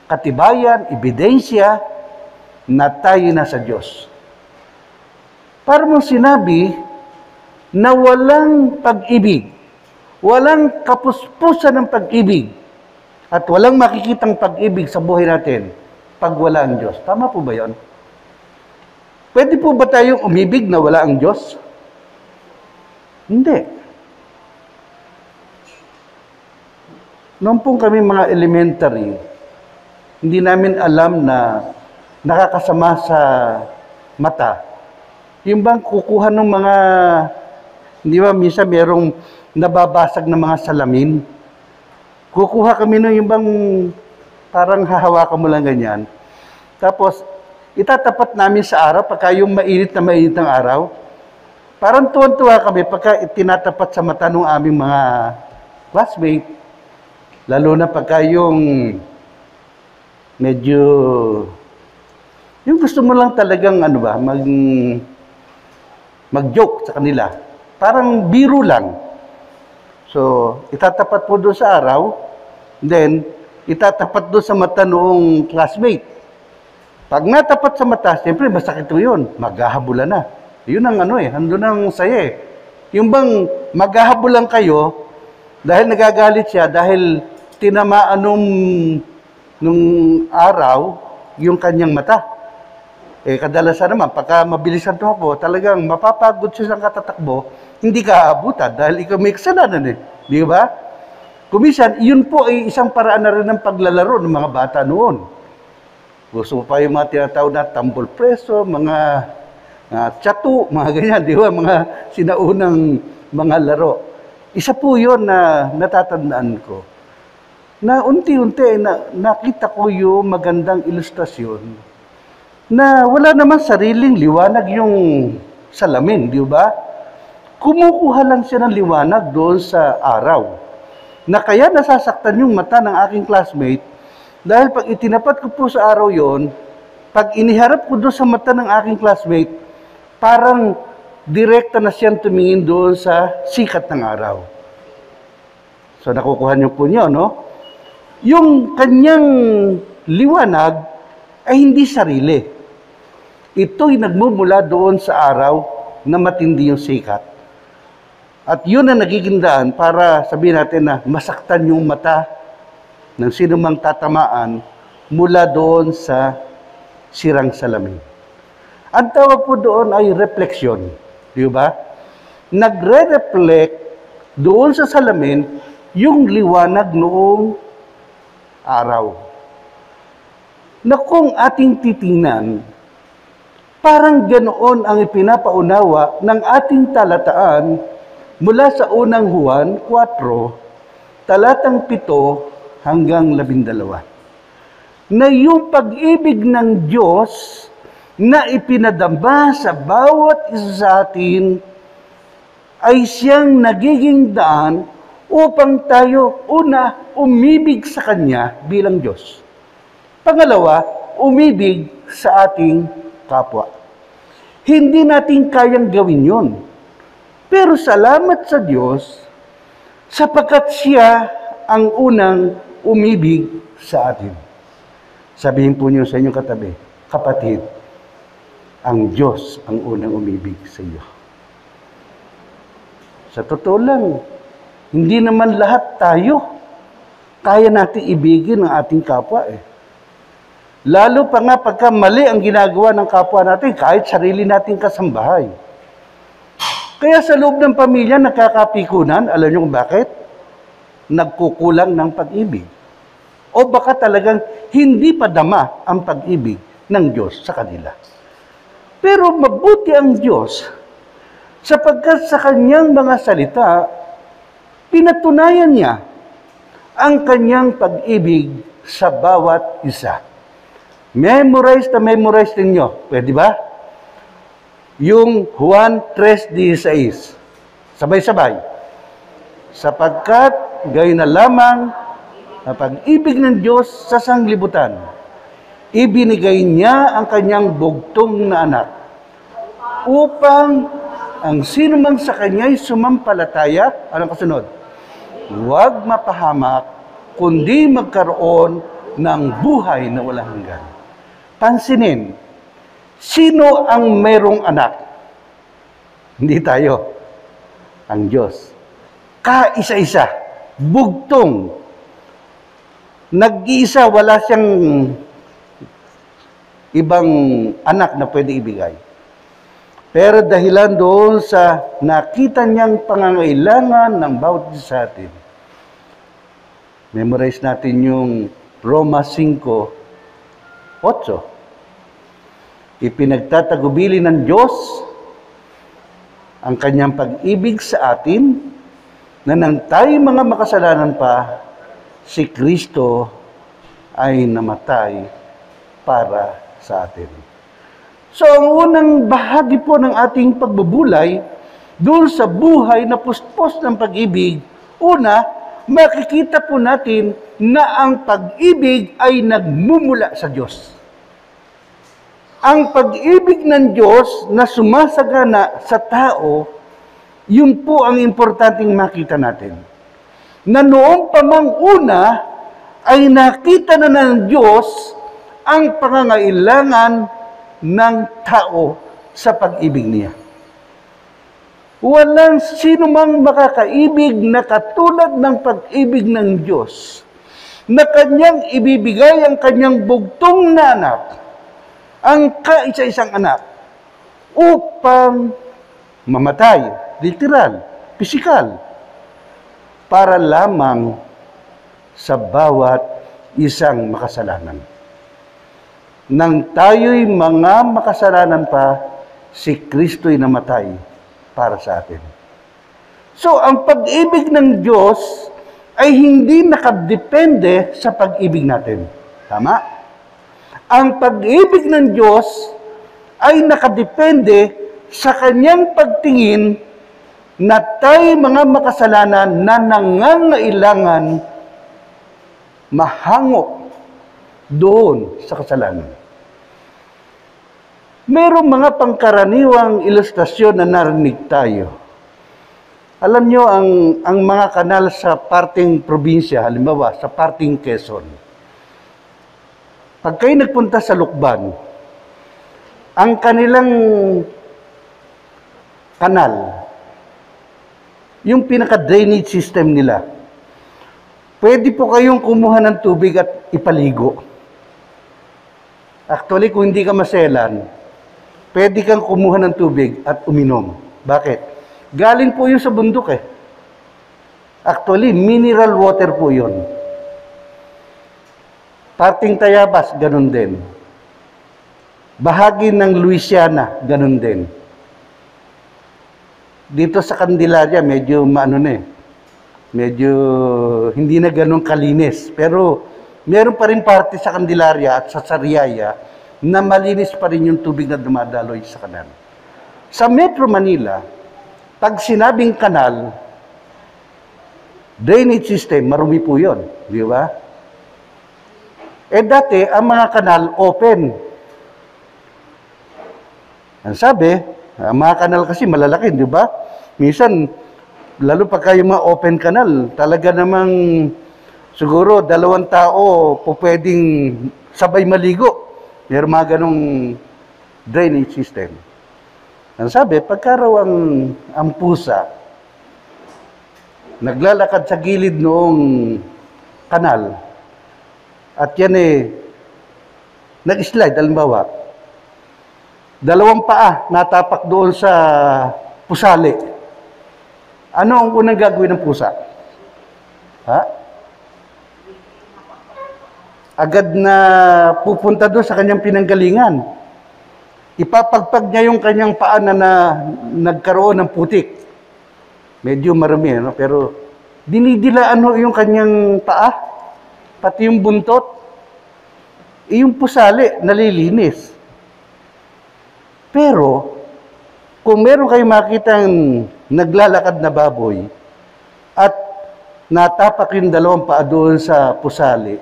D: katibayan, ebidensya na tayo na sa Diyos. Para mong sinabi na walang pag-ibig, walang kapuspusan ng pag-ibig, at walang makikitang pag-ibig sa buhay natin pag wala ang Diyos. Tama po ba yun? Pwede po ba tayong umibig na wala ang Diyos? Hindi. Noon pong kami mga elementary, hindi namin alam na nakakasama sa mata. Yung bang kukuha ng mga, hindi ba, minsan merong nababasag na mga salamin. Kukuha kami nun yung bang parang hahawakan mo lang ganyan. Tapos, itatapat namin sa araw pagka yung mainit ng araw. Parang tuwan-tuwa kami pagka itinatapat sa mata ng aming mga classmate. Lalo na pagka yung medyo, yung gusto mo lang talagang mag-joke sa kanila. Parang biro lang. So, itatapat po doon sa araw, then itatapat doon sa mata noong classmate. Pag natapat sa mata, siyempre masakit po yun. Maghahabulan na. Yun ang andun ang saya eh. Yung bang maghahabulan kayo, dahil nagagalit siya, dahil tinamaan nung araw, yung kanyang mata. Eh, kadalasan naman, pagka mabilisan tumakbo, talagang mapapagod siya sa katatakbo, hindi ka aabutan dahil ikaw may kasalanan eh. Di ba? Kumisan, yun po ay isang paraan na rin ng paglalaro ng mga bata noon. Gusto pa yung mga tinatawag na tambol preso, mga chatu, mga ganyan, di ba? Mga sinaunang mga laro. Isa po yun na natatandaan ko. Na unti-unti nakita ko yung magandang ilustrasyon na wala naman sariling liwanag yung salamin, di ba? Kumukuha lang siya ng liwanag doon sa araw. Na kaya nasasaktan yung mata ng aking classmate dahil pag itinapat ko po sa araw yon, pag iniharap ko doon sa mata ng aking classmate, parang direkta na siyang tumingin doon sa sikat ng araw. So nakukuha niyo po niyo, no? Yung kanyang liwanag ay hindi sarili. Ito'y nagmumula doon sa araw na matindi yung sikat. At yun ang nagiging daan para sabihin natin na masaktan yung mata ng sinumang tatamaan mula doon sa sirang salamin. Ang tawag po doon ay refleksyon. Di ba? Nagre-reflect doon sa salamin yung liwanag noong araw. Na kung ating titingnan, parang ganoon ang ipinapaunawa ng ating talataan mula sa unang Juan 4, talatang 7 hanggang 12. Na yung pag-ibig ng Diyos na ipinadama sa bawat isa sa atin ay siyang nagiging daan upang tayo, una, umibig sa Kanya bilang Diyos. Pangalawa, umibig sa ating kapwa. Hindi natin kayang gawin yon. Pero salamat sa Diyos, sapagkat siya ang unang umibig sa atin. Sabihin po niyo sa inyong katabi, kapatid, ang Diyos ang unang umibig sa iyo. Sa totoo lang, hindi naman lahat tayo kaya natin ibigin ang ating kapwa eh. Lalo pa nga pagka mali ang ginagawa ng kapwa natin, kahit sarili nating kasambahay. Kaya sa loob ng pamilya, nagkakapikunan, alam niyo kung bakit? Nagkukulang ng pag-ibig. O baka talagang hindi pa dama ang pag-ibig ng Diyos sa kanila. Pero mabuti ang Diyos, sapagkat sa kanyang mga salita, pinatunayan niya ang kanyang pag-ibig sa bawat isa. Memorize ninyo. Pwede ba? Yung Juan 3:16. Sabay-sabay. Sapagkat gayon na lamang ang pag-ibig ng Diyos sa sanglibutan, ibinigay niya ang kanyang bugtong na anak upang ang sino man sa kanya'y sumampalataya, anong kasunod? huwag mapahamak, kundi magkaroon ng buhay na walang hanggan. Pansinin, sino ang mayroong anak? Hindi tayo. Ang Diyos. Kaisa-isa, bugtong, nag-iisa, wala siyang ibang anak na pwede ibigay. Pero dahilan doon sa nakita niyang pangangailangan ng bawat isa sa atin, memorize natin yung Roma 5:8. Ipinagtatagubili ng Diyos ang kanyang pag-ibig sa atin na nang tayo mga makasalanan pa, si Kristo ay namatay para sa atin. So, ang unang bahagi po ng ating pagbubulay, doon sa buhay na puspos ng pag-ibig, una, makikita po natin na ang pag-ibig ay nagmumula sa Diyos. Ang pag-ibig ng Diyos na sumasagana sa tao, yun po ang importanteng makita natin. Na noong pa mang una, ay nakita na ng Diyos ang pangangailangan ng tao sa pag-ibig niya. Walang sino mang makakaibig na katulad ng pag-ibig ng Diyos na kanyang ibibigay ang kanyang bugtong na anak, ang kaisa-isang anak, upang mamatay, literal, pisikal, para lamang sa bawat isang makasalanan. Nang tayo'y mga makasalanan pa, si Kristo'y namatay para sa atin. So, ang pag-ibig ng Diyos ay hindi nakadepende sa pag-ibig natin. Tama? Ang pag-ibig ng Diyos ay nakadepende sa kanyang pagtingin na tayo mga makasalanan na nangangailangan mahango doon sa kasalanan. Merong mga pangkaraniwang ilustrasyon na narinig tayo. Alam nyo, ang mga kanal sa parting probinsya, halimbawa sa parting Quezon, pag kayo nagpunta sa Lukban, ang kanilang kanal, yung pinaka-drainage system nila, pwede po kayong kumuha ng tubig at ipaligo. Actually, kung hindi ka maselan, pwede kang kumuha ng tubig at uminom. Bakit? Galing po yun sa bundok eh. Actually, mineral water po yun. Parting Tayabas, ganun din. Bahagi ng Louisiana, ganun din. Dito sa Candelaria, medyo medyo hindi na ganun kalinis. Pero meron pa rin parte sa Candelaria at sa Sariaya na malinis pa rin yung tubig na dumadaloy sa kanal. Sa Metro Manila, pag sinabing kanal, drainage system, marumi po yun. Di ba? Dati, ang mga kanal open. Ang sabi, ang mga kanal kasi malalaki, di ba? Minsan, lalo pa kayo mga open kanal, talaga namang siguro 2 tao po pwedeng sabay maligo. Meron mga ganong drainage system. Ang sabi, pagka raw ang pusa, naglalakad sa gilid noong kanal, at yan nag-slide, halimbawa, 2 paa natapak doon sa pusali. Ano ang unang gagawin ng pusa? Agad na pupunta doon sa kanyang pinanggalingan. Ipapagpag niya yung kanyang paa na nagkaroon ng putik. Medyo marami, no? Pero dinidilaan yung kanyang paa, pati yung buntot. Yung pusali, nalilinis. Pero, kung meron kayong makitang naglalakad na baboy at natapak yung 2 paa doon sa pusali,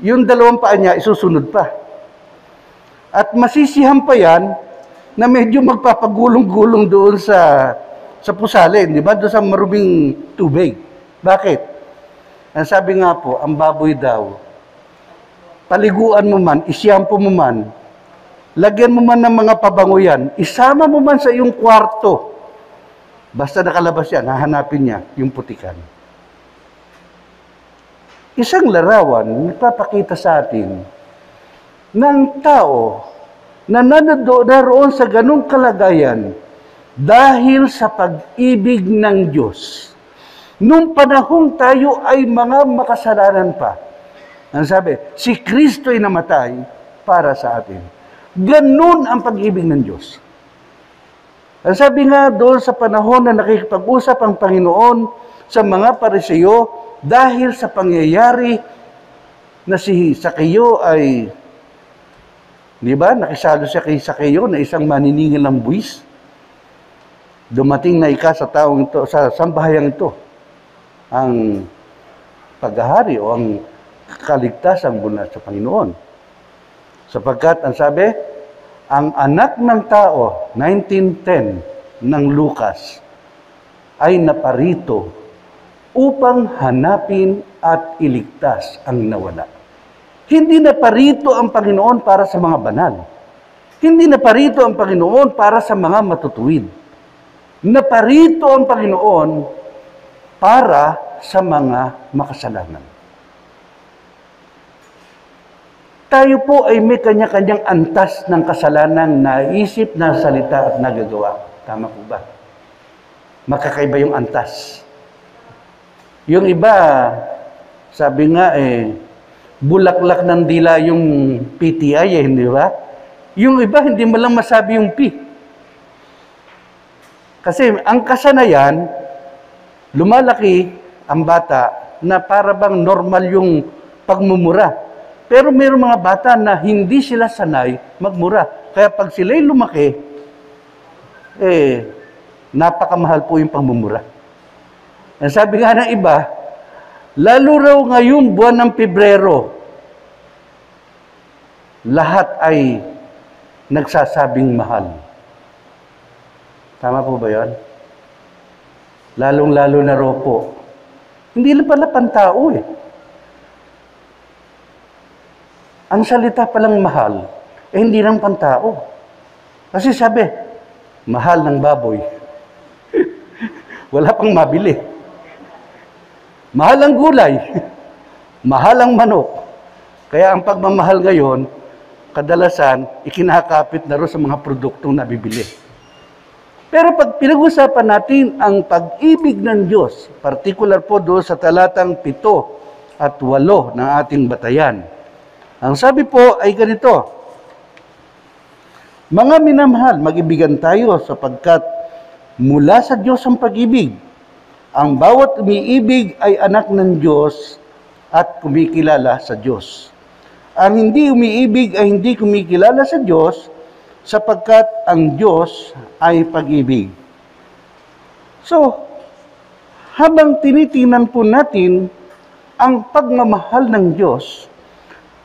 D: yung 2 paa niya isusunod pa. At masisihan pa yan na medyo magpapagulong-gulong doon sa pusali, di ba? Doon sa maruming tubig. Bakit? Ang sabi nga po, ang baboy daw, paliguan mo man, isyampo mo man, lagyan mo man ng mga pabango yan, isama mo man sa iyong kwarto. Basta nakalabas yan, hahanapin niya yung putikan. Isang larawan, nagpapakita sa atin ng tao na naroon sa ganung kalagayan dahil sa pag-ibig ng Diyos. Nung panahong tayo ay mga makasalanan pa, ang sabi, si Kristo ay namatay para sa atin. Ganun ang pag-ibig ng Diyos. Ang sabi nga doon sa panahon na nakikipag-usap ang Panginoon sa mga Pariseo dahil sa pangyayari na si Sakeo ay, di ba, nakisalo siya kay Sakeo na isang maniningil ng buwis. Dumating na sa taong ito, sa sambahayang ito, ang paghahari o ang kaligtasan mula sa Panginoon. Sapagkat, ang sabi, ang anak ng tao, 19:10 ng Lucas, ay naparito upang hanapin at iligtas ang nawala. Hindi naparito ang Panginoon para sa mga banal. Hindi naparito ang Panginoon para sa mga matutuwid. Naparito ang Panginoon para sa mga makasalanan. Tayo po ay may kanya-kanyang antas ng kasalanang naisip, nasalita at nagagawa. Tama po ba? Makakaiba yung antas. Yung iba, sabi nga bulaklak ng dila yung PTI hindi ba? Yung iba, hindi mo lang masabi yung P. Kasi ang kasanayan, lumalaki ang bata na para bang normal yung pagmumura. Pero mayroong mga bata na hindi sila sanay magmura. Kaya pag sila'y lumaki, napakamahal po yung pagmumura. Ang sabi nga ng iba, lalo raw ngayong buwan ng Pebrero, lahat ay nagsasabing mahal. Tama po ba yun? Lalong-lalo na raw po. Hindi lang pala pantao Ang salita palang mahal, hindi lang pantao. Kasi sabi, mahal ng baboy. Wala pang mabili. Mahal ang gulay. Mahal ang manok. Kaya ang pagmamahal ngayon, kadalasan, ikinakapit na rin sa mga produktong nabibili. Pero pag pinag-usapan natin ang pag-ibig ng Diyos, particular po doon sa talatang 7 at 8 ng ating batayan, ang sabi po ay ganito, mga minamahal, mag-ibigan tayo sapagkat mula sa Diyos ang pag-ibig. Ang bawat umiibig ay anak ng Diyos at kumikilala sa Diyos. Ang hindi umiibig ay hindi kumikilala sa Diyos sapagkat ang Diyos ay pag-ibig. So, habang tinitingnan po natin ang pagmamahal ng Diyos,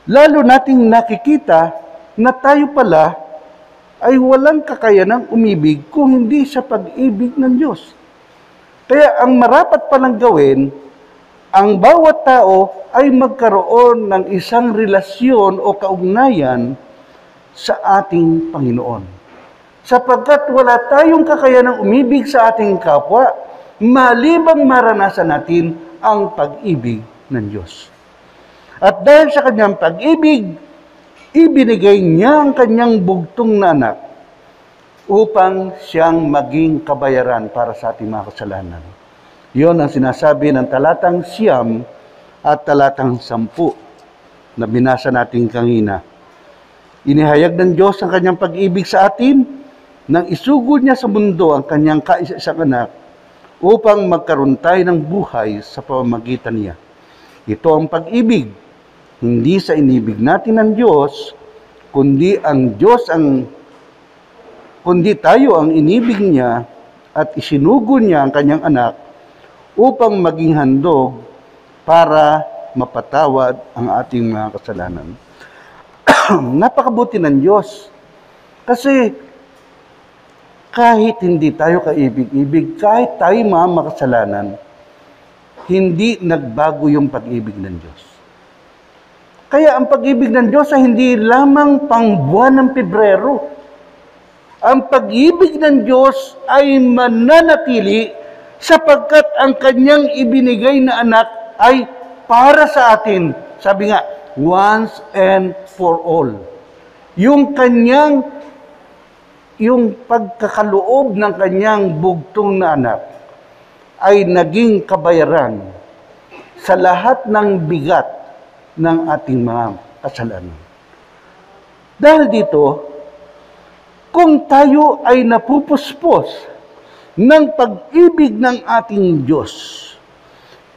D: lalo nating nakikita na tayo pala ay walang kakayanang umibig kung hindi sa pag-ibig ng Diyos. Kaya ang marapat palang gawin, ang bawat tao ay magkaroon ng isang relasyon o kaugnayan sa ating Panginoon. Sapagkat wala tayong kakayanang umibig sa ating kapwa, malibang maranasan natin ang pag-ibig ng Diyos. At dahil sa kanyang pag-ibig, ibinigay niya ang kanyang bugtong na anak upang siyang maging kabayaran para sa ating mga kasalanan. Iyon ang sinasabi ng talatang 9 at talatang 10 na binasa natin kanina. Inihayag ng Diyos ang kanyang pag-ibig sa atin nang isugod niya sa mundo ang kanyang kaisa-isang anak upang magkaroon tayo ng buhay sa pamamagitan niya. Ito ang pag-ibig, hindi sa inibig natin ng Diyos, kundi tayo ang inibig niya at isinugo niya ang kanyang anak upang maging handog para mapatawad ang ating mga kasalanan. Napakabuti ng Diyos. Kasi kahit hindi tayo kaibig-ibig, kahit tayo mga makasalanan, hindi nagbago yung pag-ibig ng Diyos. Kaya ang pag-ibig ng Diyos ay hindi lamang pang buwan ng Pebrero. Ang pag-ibig ng Diyos ay mananatili sapagkat ang kanyang ibinigay na anak ay para sa atin. Sabi nga, once and for all. Yung pagkakaloob ng kanyang bugtong na anak ay naging kabayaran sa lahat ng bigat ng ating mga kasalanan. Dahil dito, kung tayo ay napupuspos ng pag-ibig ng ating Diyos,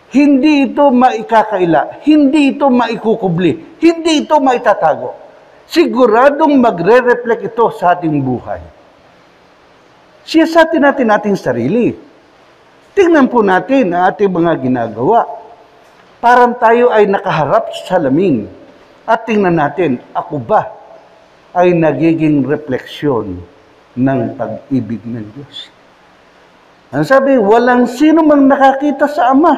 D: hindi ito maikakaila, hindi ito maikukubli, hindi ito maitatago. Siguradong magre-reflect ito sa ating buhay. Siyasatin natin ating sarili. Tingnan po natin ang ating mga ginagawa. Parang tayo ay nakaharap sa salamin. At tingnan natin, ako ba ay nagiging refleksyon ng pag-ibig ng Diyos? Ang sabi, walang sino mang nakakita sa Ama.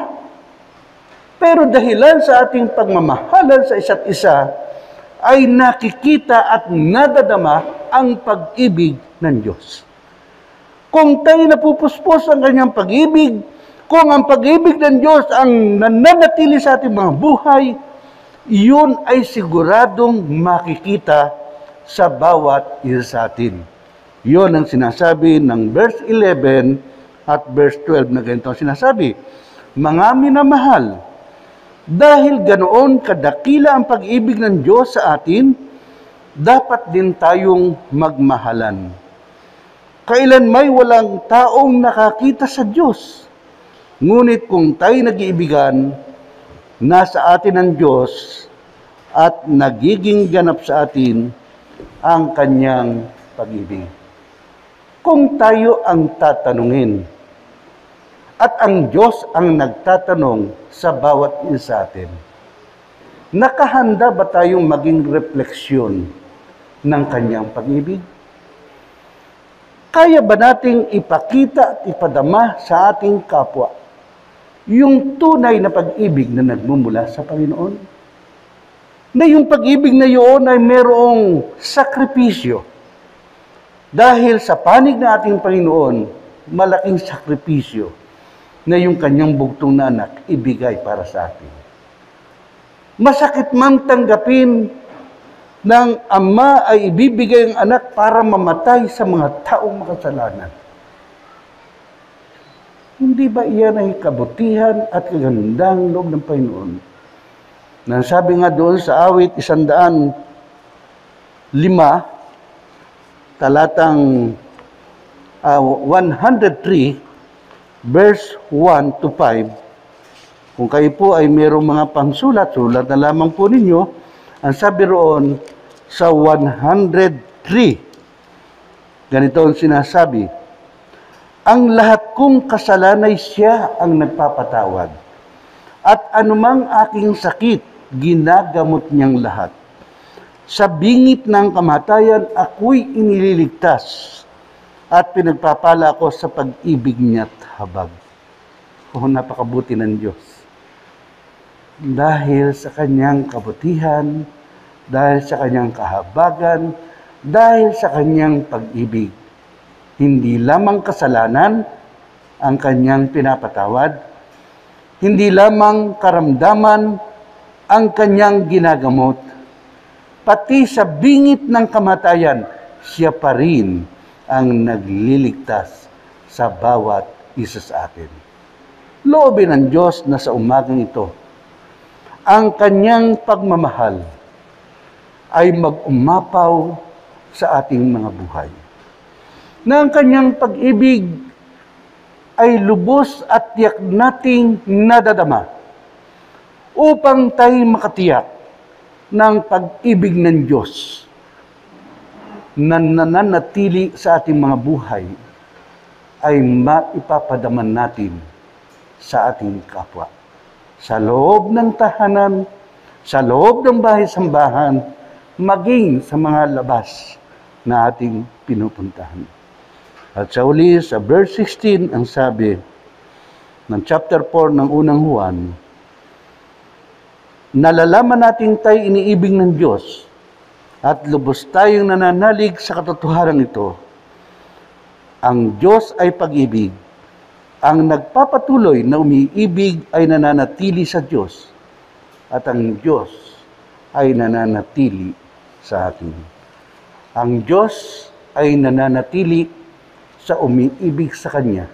D: Pero dahilan sa ating pagmamahalan sa isa't isa, ay nakikita at nadadama ang pag-ibig ng Diyos. Kung tayo napupuspos ang kanyang pag-ibig, kung ang pag-ibig ng Diyos ang nananatili sa ating mga buhay, iyon ay siguradong makikita sa bawat isa sa atin. Iyon ang sinasabi ng verse 11 at verse 12 na ganito ang sinasabi, mga minamahal, dahil ganoon kadakila ang pag-ibig ng Diyos sa atin, dapat din tayong magmahalan. Kailan may walang taong nakakita sa Diyos. Ngunit kung tayo nag-iibigan, nasa atin ang Diyos at nagiging ganap sa atin ang kanyang pag-ibig. Kung tayo ang tatanungin, at ang Diyos ang nagtatanong sa bawat isa sa atin, nakahanda ba tayong maging refleksyon ng kanyang pag-ibig? Kaya ba nating ipakita at ipadama sa ating kapwa yung tunay na pag-ibig na nagmumula sa Panginoon? Na yung pag-ibig na yun ay mayroong sakripisyo. Dahil sa panig ng ating Panginoon, malaking sakripisyo na yung kanyang bugtong na anak ibigay para sa atin. Masakit man tanggapin ng ama ay ibibigay ang anak para mamatay sa mga taong makasalanan. Hindi ba iyan ay kabutihan at kagandang loob ng Panginoon? Nasabi nga doon sa awit 105, talatang 103, verse 1 to 5, kung kayo po ay mayroong mga pangsulat, sulat na lamang po ninyo, ang sabi roon sa 103, ganito ang sinasabi, ang lahat kong kasalanay siya ang nagpapatawad, at anumang aking sakit, ginagamot niyang lahat. Sa bingit ng kamatayan, ako'y inililigtas, at pinagpapala ako sa pag-ibig niya't habag. Napakabuti ng Diyos. Dahil sa kanyang kabutihan, dahil sa kanyang kahabagan, dahil sa kanyang pag-ibig, hindi lamang kasalanan ang kanyang pinapatawad, hindi lamang karamdaman ang kanyang ginagamot, pati sa bingit ng kamatayan, siya pa rin ang nagliligtas sa bawat isa sa atin. Loobin ng Diyos na sa umagang ito, ang kanyang pagmamahal ay mag-umapaw sa ating mga buhay. Na ang kanyang pag-ibig ay lubos at tiyak nating nadadama upang tayo makatiyak ng pag-ibig ng Diyos na nananatili sa ating mga buhay ay maipapadaman natin sa ating kapwa. Sa loob ng tahanan, sa loob ng bahay-sambahan, maging sa mga labas na ating pinupuntahan. At sa uli, sa verse 16, ang sabi, ng chapter 4 ng unang Juan, nalalaman natin tayo iniibig ng Diyos at lubos tayong nananalig sa katotohanan ito. Ang Diyos ay pag-ibig. Ang nagpapatuloy na umiibig ay nananatili sa Diyos at ang Diyos ay nananatili sa atin. Ang Diyos ay nananatili sa umiibig sa Kanya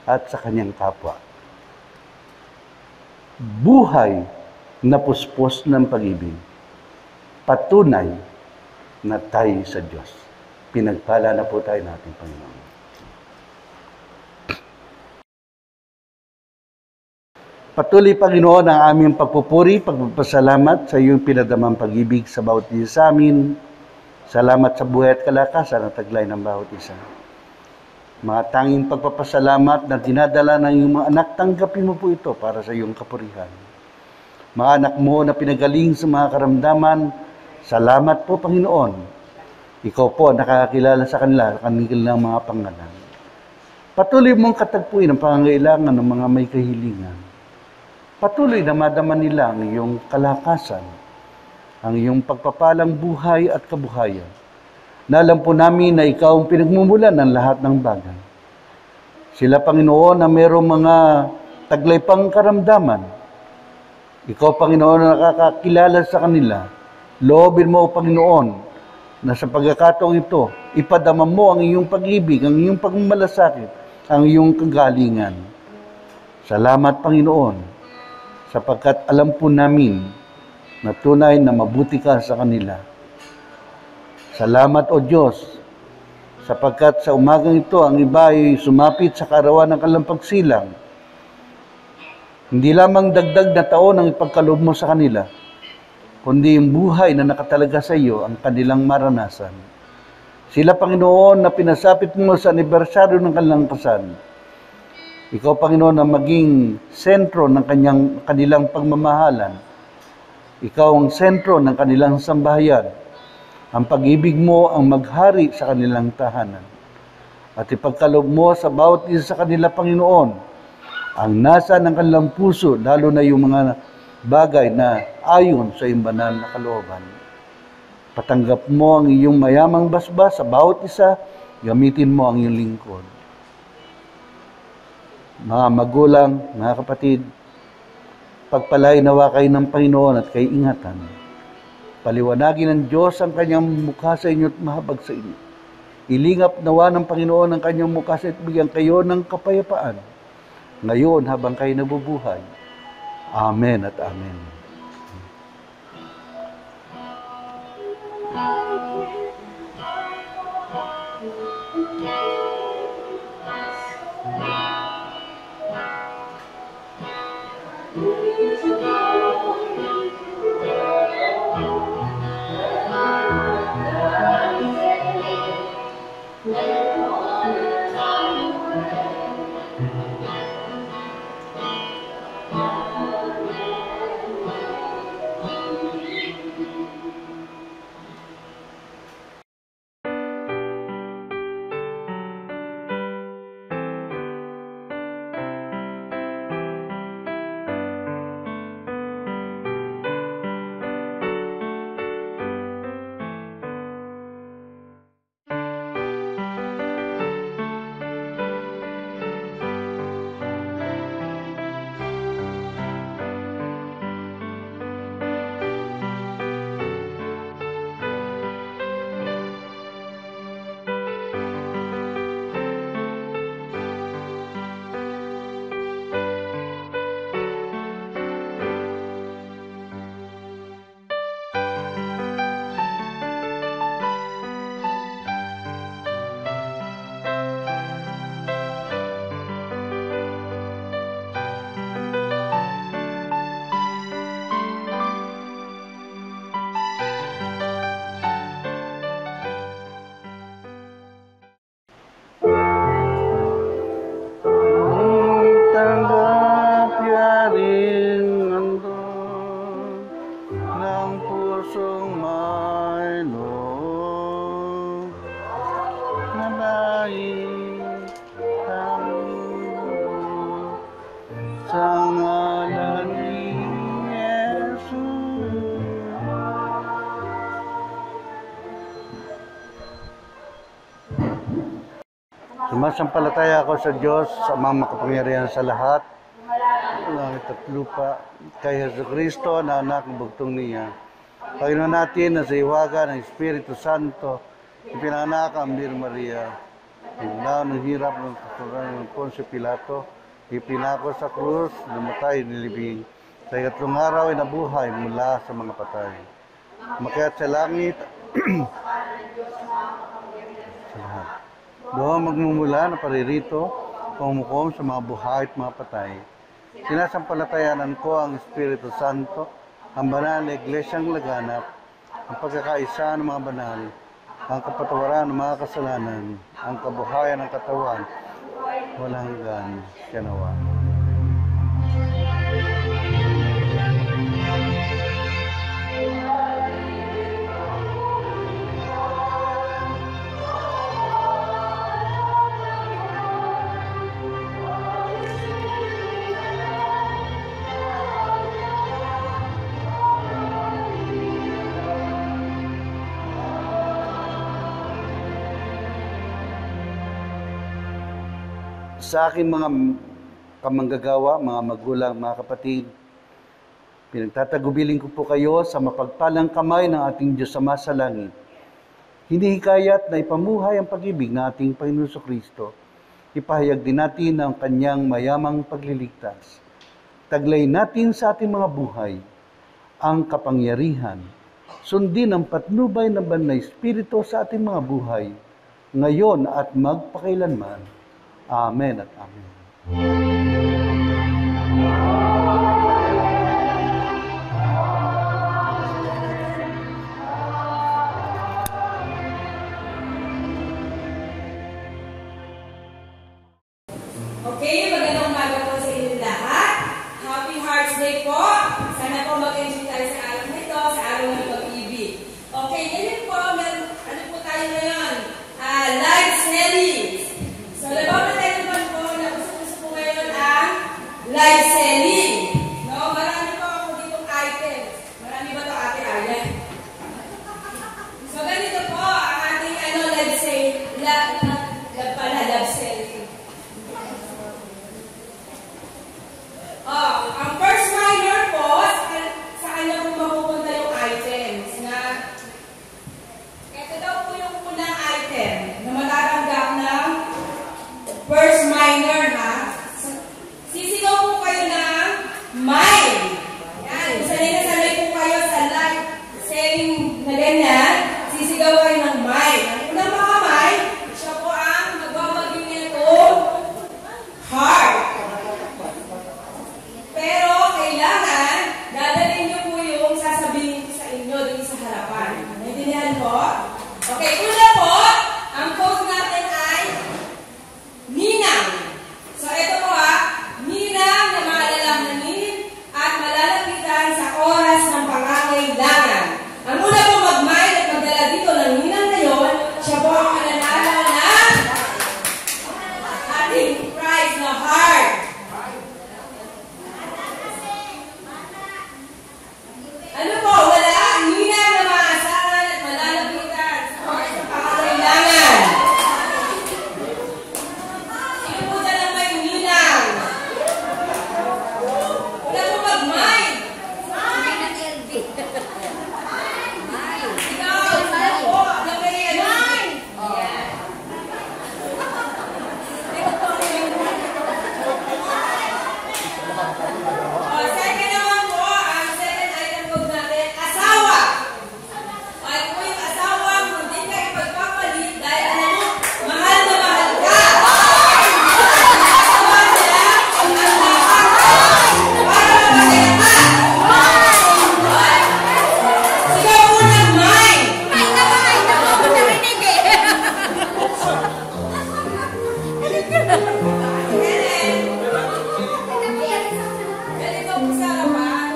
D: at sa Kanyang kapwa. Buhay na puspos ng pag-ibig. Patunay na tayo sa Diyos. Pinagpala na po tayo natin, Panginoon. Patuloy, Panginoon, ang aming pagpupuri, pagpapasalamat sa iyong pinadamang pag-ibig sa bawat isa sa amin. Salamat sa buhay at kalakasan at taglay ng bawat isa. Mga tanging pagpapasalamat na dinadala ng iyong mga anak, tanggapin mo po ito para sa iyong kapurihan. Mga anak mo na pinagaling sa mga karamdaman, salamat po, Panginoon. Ikaw po nakakakilala sa kanila, kanilang mga pangalan. Patuloy mong katagpuin ang pangangailangan ng mga may kahilingan. Patuloy na madama nila ang iyong kalakasan, ang iyong pagpapalang buhay at kabuhayan. Nalam po namin na ikaw ang pinagmumulan ng lahat ng bagay. Sila, Panginoon, na mayroong mga taglay pang karamdaman. Ikaw, Panginoon, na nakakakilala sa kanila. Loobin mo, Panginoon, na sa pagkakataong ito, ipadama mo ang iyong pag-ibig, ang iyong pagmamalasakit, ang iyong kagalingan. Salamat, Panginoon, sapagkat alam po namin na tunay na mabuti ka sa kanila. Salamat, O Diyos, sapagkat sa umagang ito, ang iba ay sumapit sa karawan ng kalampagsilang. Hindi lamang dagdag na taon ang ipagkaloob mo sa kanila, kundi yung buhay na nakatalaga sa iyo ang kanilang maranasan. Sila, Panginoon, na pinasapit mo sa anibersaryo ng kanilang kasal. Ikaw, Panginoon, na maging sentro ng kanilang pagmamahalan. Ikaw ang sentro ng kanilang sambahayan. Ang pag-ibig mo ang maghari sa kanilang tahanan. At ipagkaloob mo sa bawat isa sa kanila, Panginoon, ang nasa ng kanilang puso, lalo na yung mga bagay na ayon sa iyong banal na kalooban. Patanggap mo ang iyong mayamang basbas sa bawat isa, gamitin mo ang iyong lingkod. Mga magulang, mga kapatid, pagpalain nawa kayo ng Panginoon at kayo ingatan. Paliwanagin ng Diyos ang kanyang mukha sa inyo at mahabag sa inyo. Ilingap nawa ng Panginoon ang kanyang mukha sa inyo at bigyan kayo ng kapayapaan. Ngayon habang kayo nabubuhay. Amen at amen. Sumasampalataya ako sa Diyos, sa mga makapangyarihan sa lahat, langit at lupa, kay Jesucristo na anak ng bugtong niya. Panginoon natin na sa iwaga ng Espiritu Santo, ipinanganak ang Birhen Maria, hinaw ng hirap ng kasuran ng Poncio Pilato, ipinako sa krus, namatay, nilibing, sa ikatlong araw ay nabuhay mula sa mga patay. Umakyat sa langit, sa lahat. Doon magmumula na paririto, pumukom sa mga buhay at mga patay. Sinasampalatayanan ko ang Espiritu Santo, ang banal na iglesyang laganap, ang pagkakaisa ng mga banal, ang kapatawaran ng mga kasalanan, ang kabuhayan ng katawan, walang hanggan, kanawa. Sa aking mga kamanggagawa, mga magulang, mga kapatid, pinagtatagubilin ko po kayo sa mapagpalang kamay ng ating Diyos Ama sa langit. Hinihikayat na ipamuhay ang pag-ibig ng ating Panginoon Kristo. Ipahayag din natin ang kanyang mayamang pagliligtas. Taglay natin sa ating mga buhay ang kapangyarihan. Sundin ang patnubay ng banal na Espiritu sa ating mga buhay, ngayon at magpakailanman. Amen at amen.
G: Okay, magandang umaga po sa inyo lahat. Happy Hearts Day po. Sana po mag-enjoy tayo sa araw nito, sa araw ng pag-ibig. Okay, ngayon po, ano po tayo ngayon? Live selling. So, labaw na tayo naman po, nagusto po ngayon ang live selling. No, marami po ako ditong items. Marami ba ito, Ate Arlen? So, ganito po, ang ating live selling. Live selling. Ang first minor po, sa kanya po mapupunta yung items na ito daw po yung unang item na matatanggap ng first minor, ha? Sisigaw po kayo ng mine. Yan, kung sanay po kayo sa live selling na ganyan, sisigaw kayo ng mine. Ang unang mga mine, siya po ang magbabagyo nito heart. Pero kailangan, dadalhin niyo po yung sasabihin ko sa inyo dito sa harapan. Naintindihan po? Okay, una po, ang code natin ay Ninang. So ito po Ninang na maalalahanin at malalapitan sa oras ng pangangailangan. Ang una po mag-mine at magdala dito ng Ninang na yun, siya po ang mananalo ng ating prize na heart. Ano po? Wala. Ninang na maasahan at malalapitan sa oras ng pangangailangan. Sino po dyan ang may ninang? Wala po mag-mine. Ikaw, sino po? Na may mine. Ayan. Second naman po, ang second item code natin, asawa. Ay po yung asawa, hindi ka ipagpapalit dahil alam mo, mahal na mahal ka. Asawa niya, ang lahat para masaya ka. Sigaw po ng mine. Ganito po sa harapan.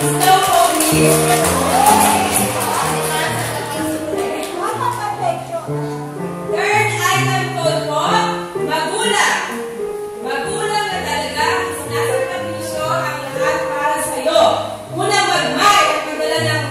G: Sigaw po, please. Third item code po, magulang. Magulang na talaga, sinasakripisyo ang lahat para sa'yo. Unang mag-mine at magdala ng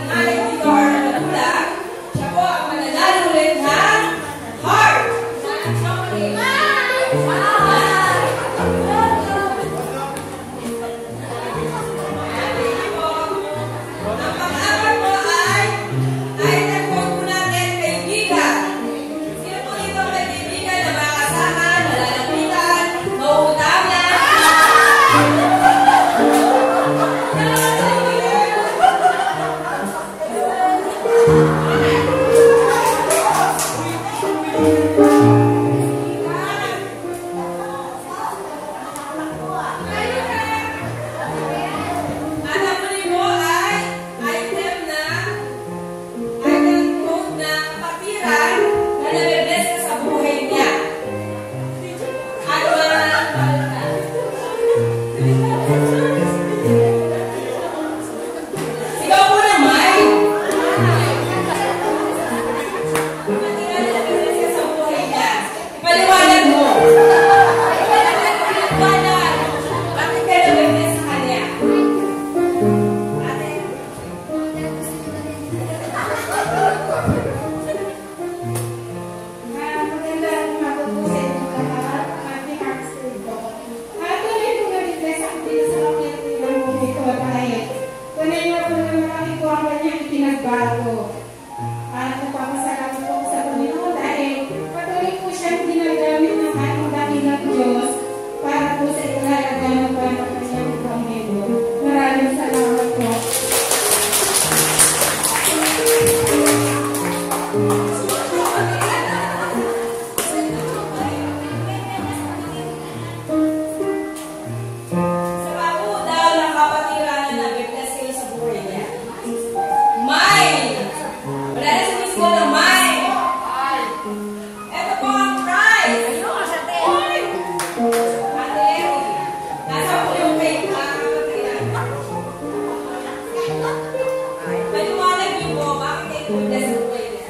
G: mag-bless sa buhay niya.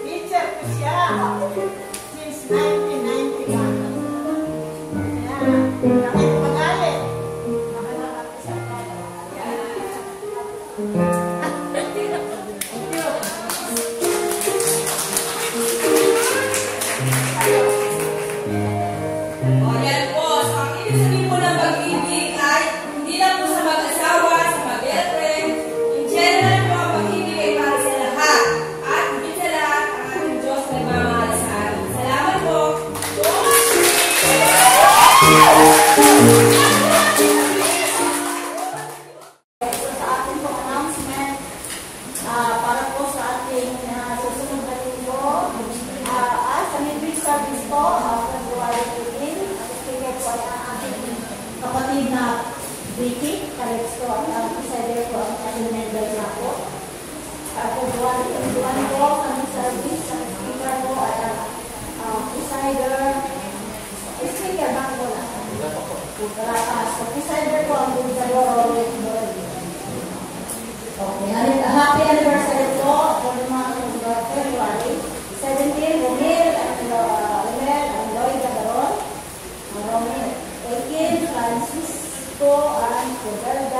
H: Teacher ko siya since 1991. Bakit magalit? Nakalakap ko sa kanya.
G: O, yan po. So, ang ibig sabihin po ng pag-ibig ay hindi lang po sa mag-asawa, sa mag-girlfriend. In general po, ang pag-ibig ay para sa lahat. At higit sa lahat, ang ating Diyos na nagmamahal sa atin. Salamat po.
B: So, sa ating po announcement, para po sa ating susunod na linggo, sa midweek service po, February 18, ang speaker po ay ang ating kapatid na Vicky Calixto, at ang presider po ang ating member na po. February 21 po, sa service, ang speaker po ay ang presider, speaker ba po na? So, presider po ang Bulgador Okay, happy anniversary po for the month of February 17, Romel and Lloyd Gadaron, Romel 18, Francisco and Roberto